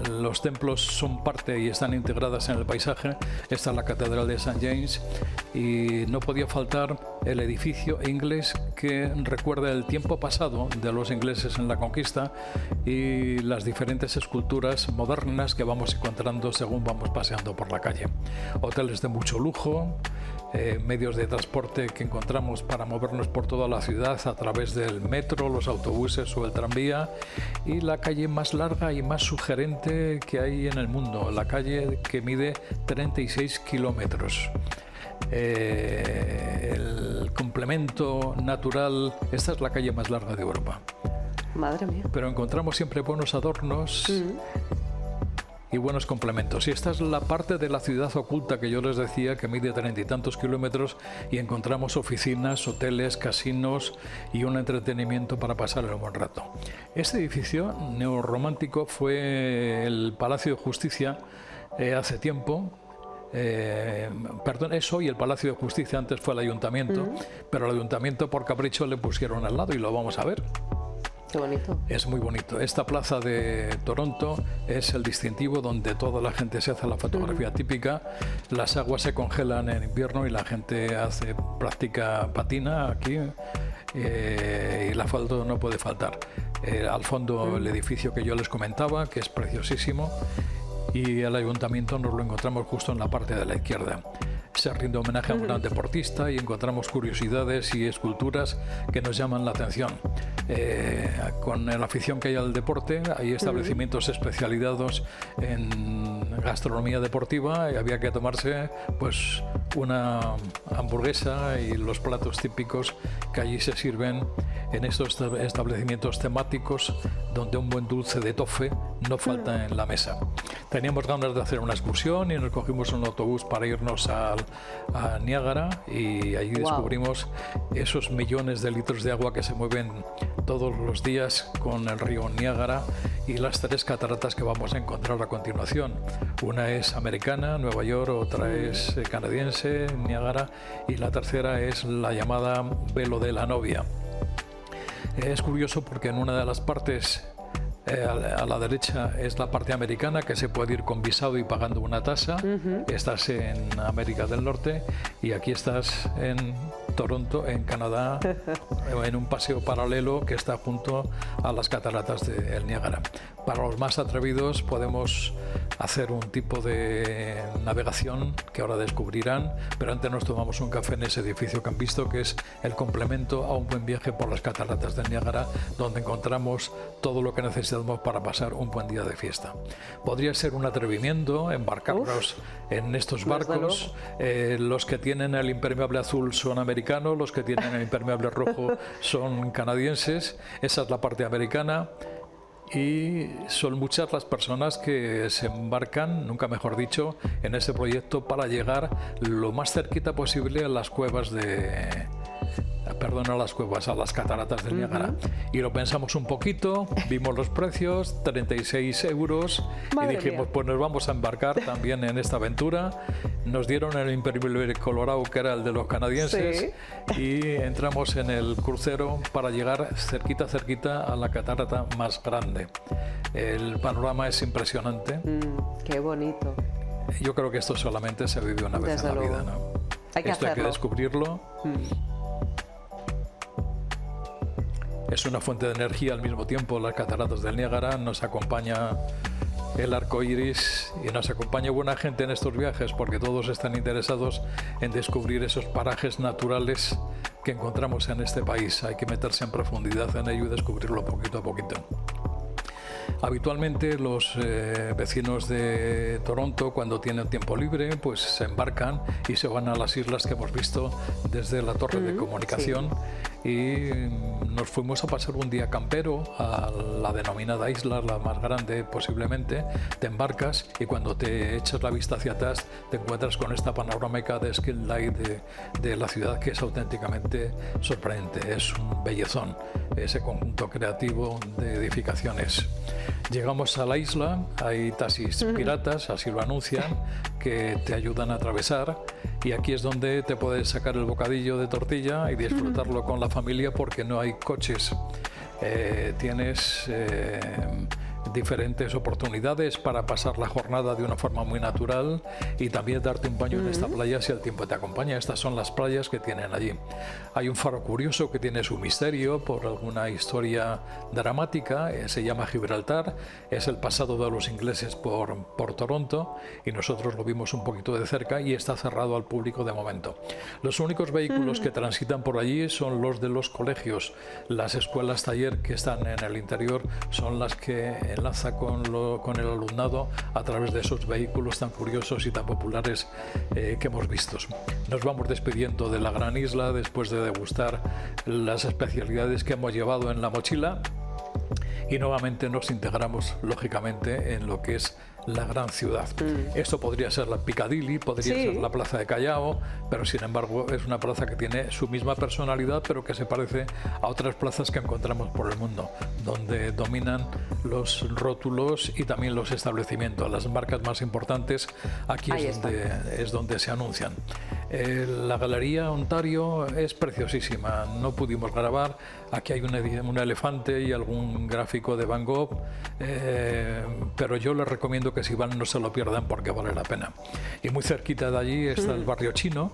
Los templos son parte y están integradas en el paisaje. Esta es la Catedral de St. James, y no podía faltar el edificio inglés que recuerda el tiempo pasado de los ingleses en la conquista, y las diferentes esculturas modernas que vamos encontrando según vamos paseando por la calle. Hoteles de mucho lujo, medios de transporte que encontramos para movernos por toda la ciudad a través del metro, los autobuses o el tranvía, y la calle más larga y más sugerente que hay en el mundo, la calle que mide 36 kilómetros. El complemento natural, esta es la calle más larga de Europa. Madre mía. Pero encontramos siempre buenos adornos y buenos complementos. Y esta es la parte de la ciudad oculta que yo les decía, que mide 30 y tantos kilómetros, y encontramos oficinas, hoteles, casinos y un entretenimiento para pasar el buen rato. Este edificio neorromántico fue el Palacio de Justicia hace tiempo. Perdón, es hoy el Palacio de Justicia, antes fue el Ayuntamiento, pero el Ayuntamiento por capricho le pusieron al lado, y lo vamos a ver. Qué bonito. Es muy bonito. Esta plaza de Toronto es el distintivo donde toda la gente se hace la fotografía típica. Las aguas se congelan en invierno y la gente patina aquí, y el asfalto no puede faltar. Al fondo el edificio que yo les comentaba, que es preciosísimo, y el ayuntamiento nos lo encontramos justo en la parte de la izquierda. Se rinde homenaje a un gran deportista, y encontramos curiosidades y esculturas que nos llaman la atención. Con la afición que hay al deporte, hay establecimientos especializados en gastronomía deportiva, y había que tomarse pues una hamburguesa y los platos típicos que allí se sirven en estos establecimientos temáticos, donde un buen dulce de tofe no falta en la mesa. Teníamos ganas de hacer una excursión y nos cogimos un autobús para irnos a Niágara, y allí descubrimos esos millones de litros de agua que se mueven todos los días con el río Niágara, y las 3 cataratas que vamos a encontrar a continuación. Una es americana, Nueva York, otra es canadiense, Niágara, y la tercera es la llamada Velo de la Novia. Es curioso porque en una de las partes, a la derecha, es la parte americana, que se puede ir con visado y pagando una tasa. Estás en América del Norte, y aquí estás en Toronto, en Canadá, en un paseo paralelo que está junto a las cataratas del Niágara. Para los más atrevidos podemos hacer un tipo de navegación que ahora descubrirán, pero antes nos tomamos un café en ese edificio que han visto, que es el complemento a un buen viaje por las cataratas del Niágara, donde encontramos todo lo que necesitamos para pasar un buen día de fiesta. Podría ser un atrevimiento embarcarnos en estos barcos. Los que tienen el impermeable azul son americanos, los que tienen el impermeable rojo son canadienses. Esa es la parte americana. Y son muchas las personas que se embarcan, nunca mejor dicho, en ese proyecto para llegar lo más cerquita posible a las cuevas a las cataratas del Niágara. Y lo pensamos un poquito, vimos los precios, 36 euros, Madre y dijimos, mía. pues nos vamos a embarcar también en esta aventura. Nos dieron el impermeable colorado, que era el de los canadienses, y entramos en el crucero para llegar cerquita a la catarata más grande. El panorama es impresionante. Qué bonito. Yo creo que esto solamente se vive una vez Desde en la luego. vida, ¿no? Hay que Esto hay que hacerlo. descubrirlo. Es una fuente de energía al mismo tiempo. Las cataratas del Niágara, nos acompaña el arco iris y nos acompaña buena gente en estos viajes, porque todos están interesados en descubrir esos parajes naturales que encontramos en este país. Hay que meterse en profundidad en ello y descubrirlo poquito a poquito. Habitualmente los vecinos de Toronto, cuando tienen tiempo libre, pues se embarcan y se van a las islas que hemos visto desde la torre de comunicación. Y nos fuimos a pasar un día campero a la denominada isla, la más grande posiblemente. Te embarcas y cuando te echas la vista hacia atrás te encuentras con esta panorámica de Skill Light de la ciudad, que es auténticamente sorprendente. Es un bellezón ese conjunto creativo de edificaciones. Llegamos a la isla, hay taxis piratas, así lo anuncian, que te ayudan a atravesar, y aquí es donde te puedes sacar el bocadillo de tortilla y disfrutarlo con la familia, porque no hay coches. Tienes diferentes oportunidades para pasar la jornada de una forma muy natural y también darte un baño en esta playa si el tiempo te acompaña. Estas son las playas que tienen allí. Hay un faro curioso que tiene su misterio por alguna historia dramática, se llama Gibraltar, es el pasado de los ingleses por Toronto, y nosotros lo vimos un poquito de cerca y está cerrado al público de momento. Los únicos vehículos que transitan por allí son los de los colegios. Las escuelas taller que están en el interior son las que enlaza con el alumnado a través de esos vehículos tan curiosos y tan populares que hemos visto. Nos vamos despidiendo de la gran isla después de degustar las especialidades que hemos llevado en la mochila, y nuevamente nos integramos lógicamente en lo que es la gran ciudad. Esto podría ser la Piccadilly, podría ser la Plaza de Callao, pero sin embargo es una plaza que tiene su misma personalidad, pero que se parece a otras plazas que encontramos por el mundo, donde dominan los rótulos y también los establecimientos. Las marcas más importantes aquí es donde se anuncian. La Galería Ontario es preciosísima, no pudimos grabar. Aquí hay un elefante y algún gráfico de Van Gogh, pero yo les recomiendo que si van no se lo pierdan, porque vale la pena. Y muy cerquita de allí está el barrio chino.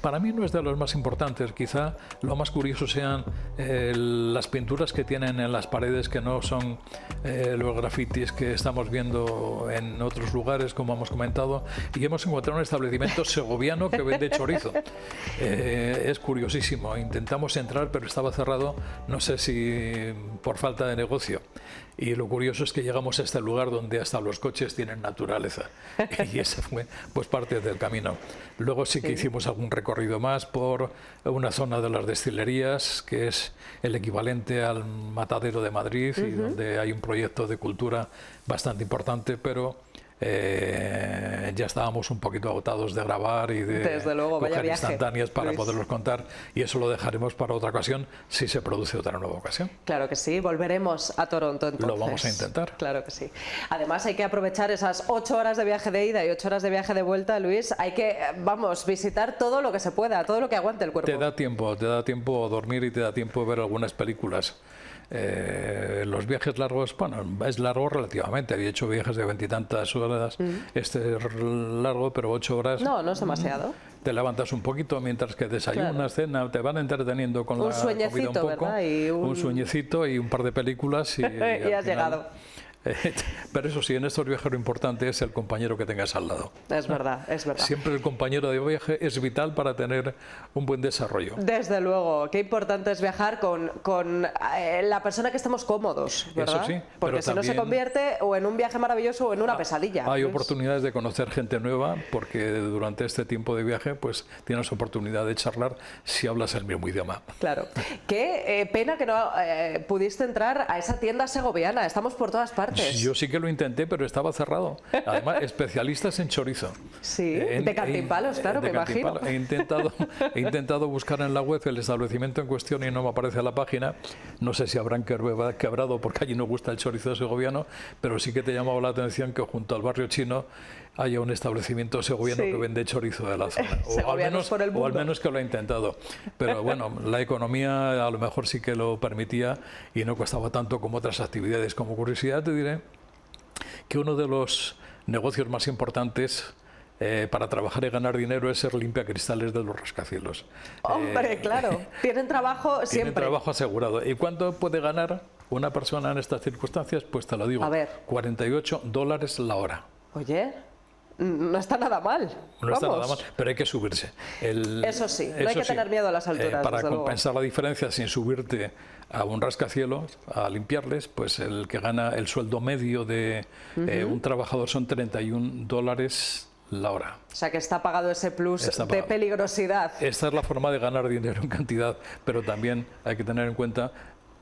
Para mí no es de los más importantes, quizá lo más curioso sean las pinturas que tienen en las paredes, que no son los grafitis que estamos viendo en otros lugares, como hemos comentado, y hemos encontrado un establecimiento segoviano que vende chorizo. Es curiosísimo, intentamos entrar pero estaba cerrado, no sé si por falta de negocio. Y lo curioso es que llegamos a este lugar donde hasta los coches tienen naturaleza, y esa fue pues parte del camino. Luego sí que hicimos algún recorrido más por una zona de las destilerías, que es el equivalente al Matadero de Madrid, y donde hay un proyecto de cultura bastante importante, pero ya estábamos un poquito agotados de grabar y de coger instantáneas para poderlos contar, y eso lo dejaremos para otra ocasión si se produce otra nueva ocasión. Claro que sí, volveremos a Toronto entonces. Lo vamos a intentar. Claro que sí. Además hay que aprovechar esas 8 horas de viaje de ida y 8 horas de viaje de vuelta, Luis. Hay que, visitar todo lo que se pueda, todo lo que aguante el cuerpo. Te da tiempo a dormir y te da tiempo a ver algunas películas. los viajes largos, bueno, es largo relativamente. Había hecho viajes de 20 y tantas horas, este es largo, pero 8 horas. No, no es demasiado. Te levantas un poquito mientras que desayunas, cenas, te van entreteniendo con la comida un poco. ¿Verdad? Y un sueñecito y un par de películas y, y has llegado. Pero eso sí, en estos viajes lo importante es el compañero que tengas al lado. Es verdad, es verdad. Siempre el compañero de viaje es vital para tener un buen desarrollo. Desde luego, qué importante es viajar con la persona que estemos cómodos, ¿verdad? Eso sí, porque si no se convierte o en un viaje maravilloso o en una pesadilla. Hay oportunidades de conocer gente nueva porque durante este tiempo de viaje pues tienes oportunidad de charlar si hablas el mismo idioma. Claro. Qué pena que no pudiste entrar a esa tienda segoviana. Estamos por todas partes. Yo sí que lo intenté, pero estaba cerrado. Además, especialistas en chorizo. Sí, de cantimpalos, claro, me imagino. He intentado buscar en la web el establecimiento en cuestión y no me aparece la página. No sé si habrán quebrado porque allí no gusta el chorizo segoviano, pero sí que te llamaba la atención que junto al barrio chino haya un establecimiento segoviano que vende chorizo de la zona. O al menos que lo ha intentado. Pero bueno, la economía a lo mejor sí que lo permitía y no costaba tanto como otras actividades. Como curiosidad te diré que uno de los negocios más importantes para trabajar y ganar dinero es ser limpiacristales de los rascacielos. Hombre, claro, tienen trabajo siempre. Tienen trabajo asegurado. ¿Y cuánto puede ganar una persona en estas circunstancias? Pues te lo digo, $48 la hora. Oye, no está nada mal. No está nada mal, pero hay que subirse. Eso sí, no hay que tener miedo a las alturas. Para compensar la diferencia sin subirte a un rascacielos, a limpiarles, pues el que gana el sueldo medio de un trabajador son $31 la hora. O sea que está pagado ese plus de peligrosidad. Esta es la forma de ganar dinero en cantidad, pero también hay que tener en cuenta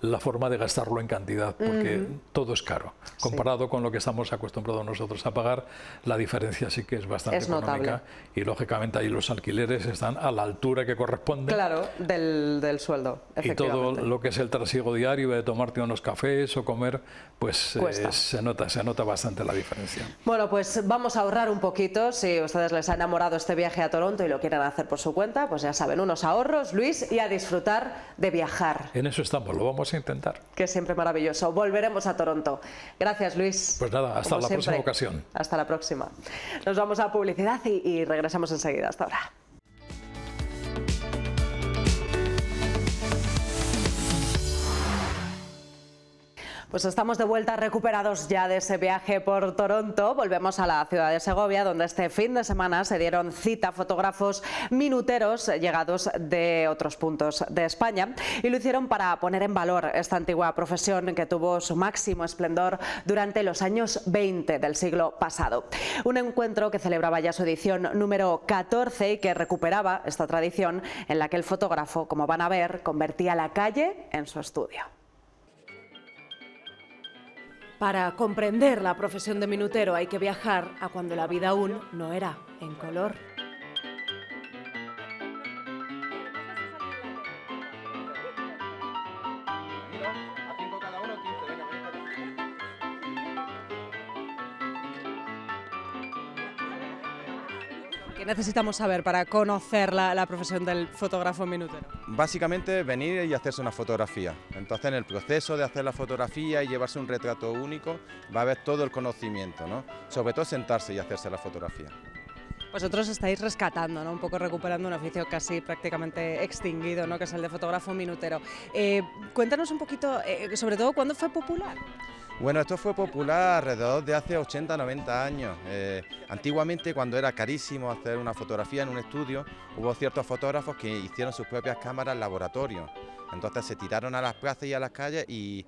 la forma de gastarlo en cantidad, porque todo es caro. Comparado con lo que estamos acostumbrados nosotros a pagar, la diferencia sí que es bastante económica. Notable. Y lógicamente ahí los alquileres están a la altura que corresponde. Claro, del sueldo, y todo lo que es el trasiego diario de tomarte unos cafés o comer, pues se nota bastante la diferencia. Bueno, pues vamos a ahorrar un poquito. Si a ustedes les ha enamorado este viaje a Toronto y lo quieren hacer por su cuenta, pues ya saben, unos ahorros, Luis, y a disfrutar de viajar. En eso estamos, lo vamos a intentar. Que es siempre maravilloso. Volveremos a Toronto. Gracias, Luis. Pues nada, hasta la próxima ocasión. Hasta la próxima. Nos vamos a publicidad y regresamos enseguida. Hasta ahora. Pues estamos de vuelta, recuperados ya de ese viaje por Toronto. Volvemos a la ciudad de Segovia, donde este fin de semana se dieron cita fotógrafos minuteros llegados de otros puntos de España, y lo hicieron para poner en valor esta antigua profesión que tuvo su máximo esplendor durante los años 20 del siglo pasado. Un encuentro que celebraba ya su edición número 14 y que recuperaba esta tradición en la que el fotógrafo, como van a ver, convertía la calle en su estudio. Para comprender la profesión de minutero hay que viajar a cuando la vida aún no era en color. ¿Qué necesitamos saber para conocer la profesión del fotógrafo minutero? Básicamente venir y hacerse una fotografía. Entonces en el proceso de hacer la fotografía y llevarse un retrato único va a haber todo el conocimiento, ¿no? Sobre todo sentarse y hacerse la fotografía. Vosotros estáis rescatando, ¿no? Un poco recuperando un oficio casi prácticamente extinguido, ¿no? Que es el de fotógrafo minutero. Cuéntanos un poquito, sobre todo, ¿cuándo fue popular? Bueno, esto fue popular alrededor de hace 80-90 años. Antiguamente, cuando era carísimo hacer una fotografía en un estudio, hubo ciertos fotógrafos que hicieron sus propias cámaras en laboratorio. Entonces se tiraron a las plazas y a las calles y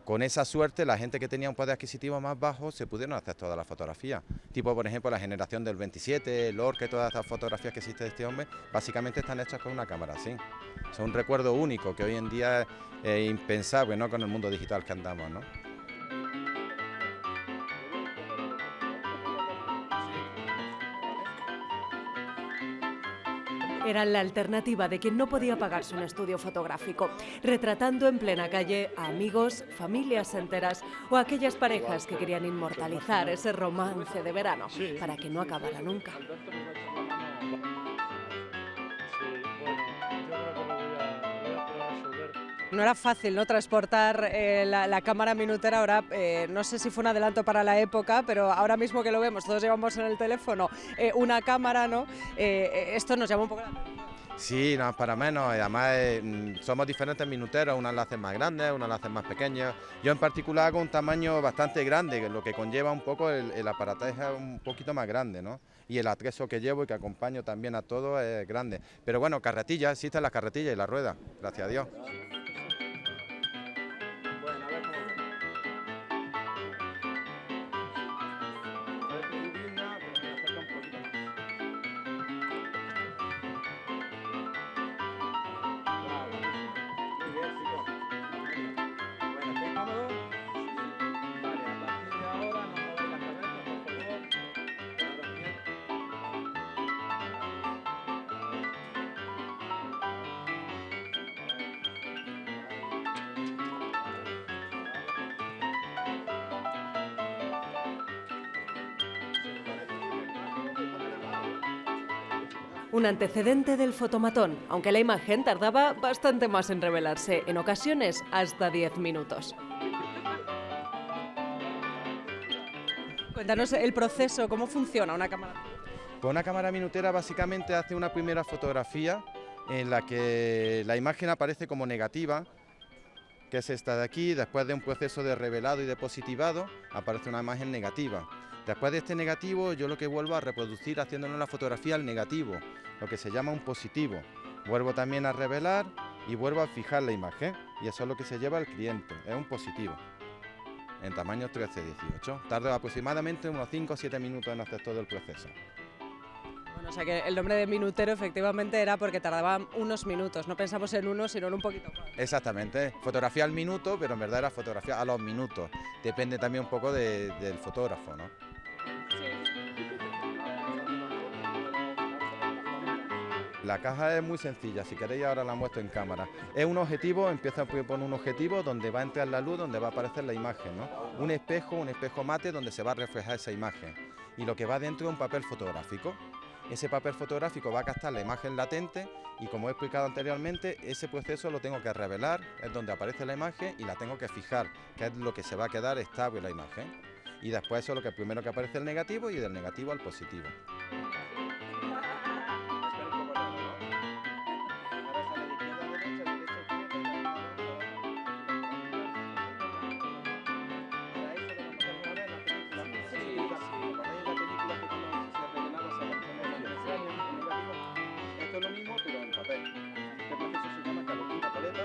con esa suerte la gente que tenía un poder adquisitivo más bajo se pudieron hacer todas las fotografías. Tipo, por ejemplo, la generación del 27, Lorca y todas estas fotografías que existen de este hombre, básicamente están hechas con una cámara así. Es un recuerdo único que hoy en día es impensable, ¿no? Con el mundo digital que andamos, ¿no? Eran la alternativa de quien no podía pagarse un estudio fotográfico, retratando en plena calle a amigos, familias enteras o a aquellas parejas que querían inmortalizar ese romance de verano para que no acabara nunca. no era fácil, ¿no?, transportar la cámara minutera. Ahora no sé si fue un adelanto para la época, pero ahora mismo que lo vemos, todos llevamos en el teléfono una cámara, ¿no? Esto nos llama un poco la atención. Sí, no, para menos, y además somos diferentes minuteros, unas las hacen más grandes, unas las hacen más pequeñas. Yo en particular hago un tamaño bastante grande, lo que conlleva un poco el aparataje un poquito más grande, ¿no? Y el atrezo que llevo y que acompaño también a todo es grande. Pero bueno, carretillas, existen las carretillas y las ruedas, gracias a Dios. Un antecedente del fotomatón, aunque la imagen tardaba bastante más en revelarse, en ocasiones hasta 10 minutos. Cuéntanos el proceso, ¿cómo funciona una cámara? Pues una cámara minutera básicamente hace una primera fotografía en la que la imagen aparece como negativa, que es esta de aquí. Después de un proceso de revelado y de positivado, aparece una imagen negativa. Después de este negativo, yo lo que vuelvo a reproducir haciéndole una fotografía al negativo, lo que se llama un positivo. Vuelvo también a revelar y vuelvo a fijar la imagen, y eso es lo que se lleva al cliente, es un positivo, en tamaño 13-18. Tarda aproximadamente unos 5 o 7 minutos en hacer todo el proceso. Bueno, o sea que el nombre de minutero efectivamente era porque tardaba unos minutos, no pensamos en uno, sino en un poquito más. Exactamente, fotografía al minuto, pero en verdad era fotografía a los minutos. Depende también un poco del fotógrafo, ¿no? La caja es muy sencilla, si queréis ahora la muestro en cámara. Es un objetivo, empieza por un objetivo donde va a entrar la luz, donde va a aparecer la imagen, ¿no? Un espejo mate donde se va a reflejar esa imagen. Y lo que va dentro es un papel fotográfico. Ese papel fotográfico va a captar la imagen latente y, como he explicado anteriormente, ese proceso lo tengo que revelar, es donde aparece la imagen, y la tengo que fijar, que es lo que se va a quedar estable la imagen. Y después eso es lo que primero que aparece el negativo, y del negativo al positivo. Esto es lo mismo, pero en papel. Este proceso se llama caloquita paleta.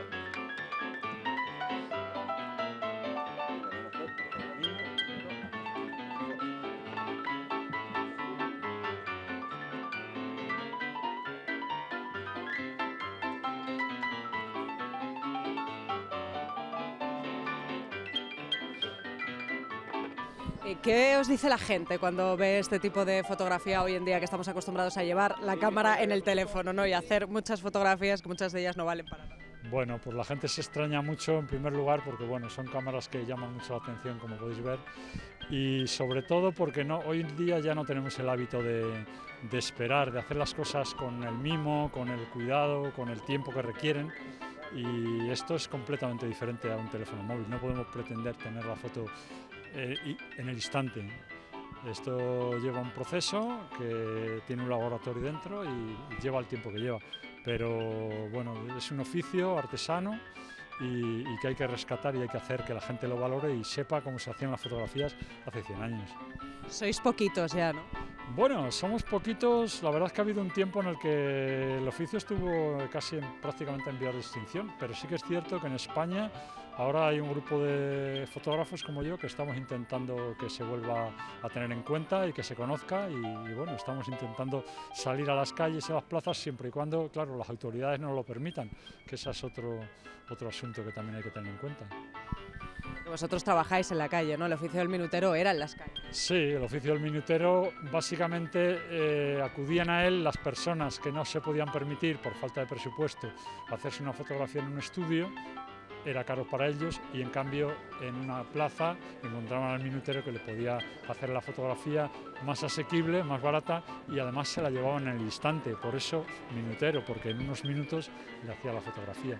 ¿Qué os dice la gente cuando ve este tipo de fotografía hoy en día, que estamos acostumbrados a llevar la cámara en el teléfono, ¿no?, y hacer muchas fotografías que muchas de ellas no valen para nada? Bueno, pues la gente se extraña mucho, en primer lugar, porque bueno, son cámaras que llaman mucho la atención, como podéis ver, y sobre todo porque hoy en día ya no tenemos el hábito de esperar, de hacer las cosas con el mimo, con el cuidado, con el tiempo que requieren. Y esto es completamente diferente a un teléfono móvil. No podemos pretender tener la foto en el instante. Esto lleva un proceso que tiene un laboratorio dentro y lleva el tiempo que lleva. Pero bueno, es un oficio artesano y que hay que rescatar, y hay que hacer que la gente lo valore y sepa cómo se hacían las fotografías hace 100 años. Sois poquitos ya, ¿no? Bueno, somos poquitos. La verdad es que ha habido un tiempo en el que el oficio estuvo prácticamente en vías de extinción, pero sí que es cierto que en España ahora hay un grupo de fotógrafos como yo que estamos intentando que se vuelva a tener en cuenta y que se conozca, y bueno, estamos intentando salir a las calles y a las plazas siempre y cuando, claro, las autoridades nos lo permitan, que ese es otro asunto que también hay que tener en cuenta. Vosotros trabajáis en la calle, ¿no? El oficio del minutero era en las calles. Sí, el oficio del minutero, básicamente acudían a él las personas que no se podían permitir, por falta de presupuesto, hacerse una fotografía en un estudio, era caro para ellos, y en cambio en una plaza encontraban al minutero que le podía hacer la fotografía más asequible, más barata, y además se la llevaban en el instante. Por eso minutero, porque en unos minutos le hacía la fotografía.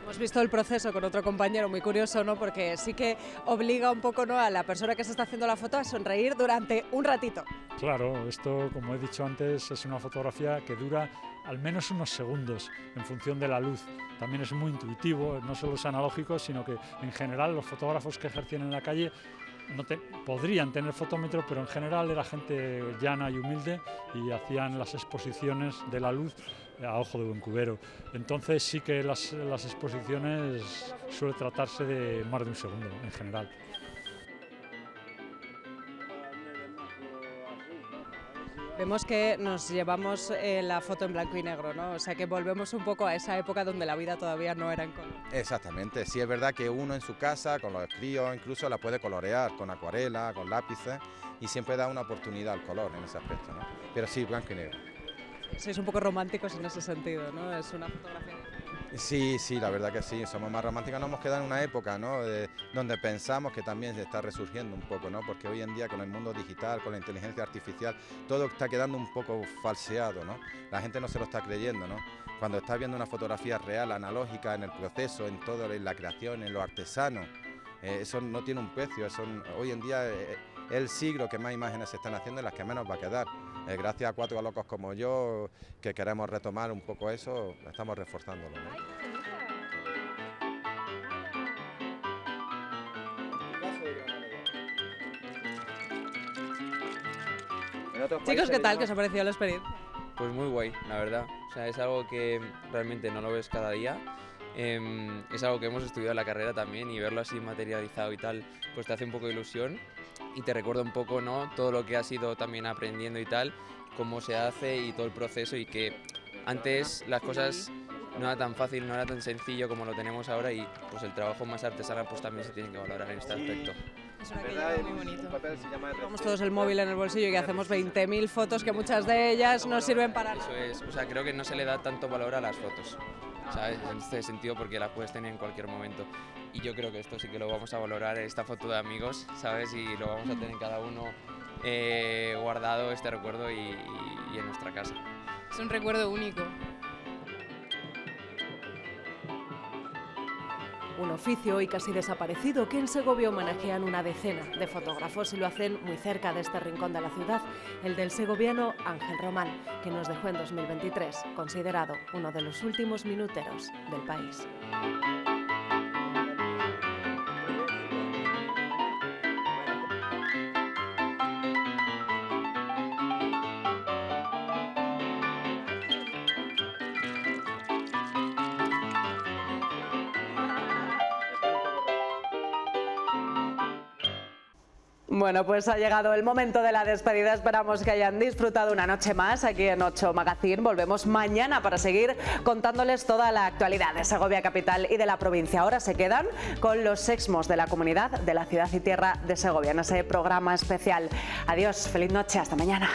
Hemos visto el proceso con otro compañero, muy curioso, ¿no? Porque sí que obliga un poco, ¿no?, a la persona que se está haciendo la foto a sonreír durante un ratito. Claro, esto, como he dicho antes, es una fotografía que dura al menos unos segundos en función de la luz. También es muy intuitivo, no solo es analógico, sino que en general los fotógrafos que ejercían en la calle podrían tener fotómetro, pero en general era gente llana y humilde y hacían las exposiciones de la luz a ojo de buen cubero. Entonces sí que las exposiciones suele tratarse de más de un segundo en general. Vemos que nos llevamos la foto en blanco y negro, ¿no? O sea que volvemos un poco a esa época donde la vida todavía no era en color. Exactamente, sí es verdad que uno en su casa, con los críos, incluso la puede colorear con acuarela, con lápices, y siempre da una oportunidad al color en ese aspecto, ¿no? Pero sí, blanco y negro. Sois un poco románticos en ese sentido, ¿no? Es una fotografía. Sí, la verdad que sí, somos más románticos, nos hemos quedado en una época, ¿no?, donde pensamos que también se está resurgiendo un poco, ¿no?, porque hoy en día con el mundo digital, con la inteligencia artificial, todo está quedando un poco falseado, ¿no? La gente no se lo está creyendo, ¿no? Cuando estás viendo una fotografía real, analógica, en el proceso, en todo, en la creación, en lo artesano, eso no tiene un precio, hoy en día es el siglo que más imágenes se están haciendo y las que menos va a quedar. Gracias a cuatro locos como yo, que queremos retomar un poco eso, estamos reforzándolo, ¿no? Chicos, ¿qué tal? ¿Qué os ha parecido la experiencia? Pues muy guay, la verdad. O sea, es algo que realmente no lo ves cada día. Es algo que hemos estudiado en la carrera también, y verlo así materializado y tal, pues te hace un poco de ilusión y te recuerda un poco, ¿no?, todo lo que has ido también aprendiendo y tal, cómo se hace y todo el proceso, y que antes las cosas no era tan fácil, no era tan sencillo como lo tenemos ahora, y pues el trabajo más artesanal pues también se tiene que valorar en este aspecto. Es una actividad muy bonito. Llevamos todos el móvil en el bolsillo y que hacemos 20.000 fotos, que muchas de ellas no sirven para nada. Eso es, o sea, creo que no se le da tanto valor a las fotos, ¿sabes? En este sentido, porque las puedes tener en cualquier momento. Y yo creo que esto sí que lo vamos a valorar, esta foto de amigos, ¿sabes? Y lo vamos a tener cada uno guardado, este recuerdo, y en nuestra casa. Es un recuerdo único. Un oficio hoy casi desaparecido que en Segovia homenajean una decena de fotógrafos y lo hacen muy cerca de este rincón de la ciudad, el del segoviano Ángel Román, que nos dejó en 2023, considerado uno de los últimos minuteros del país. Bueno, pues ha llegado el momento de la despedida. Esperamos que hayan disfrutado una noche más aquí en 8 Magazine. Volvemos mañana para seguir contándoles toda la actualidad de Segovia capital y de la provincia. Ahora se quedan con los sexmos de la comunidad de la ciudad y tierra de Segovia en ese programa especial. Adiós, feliz noche, hasta mañana.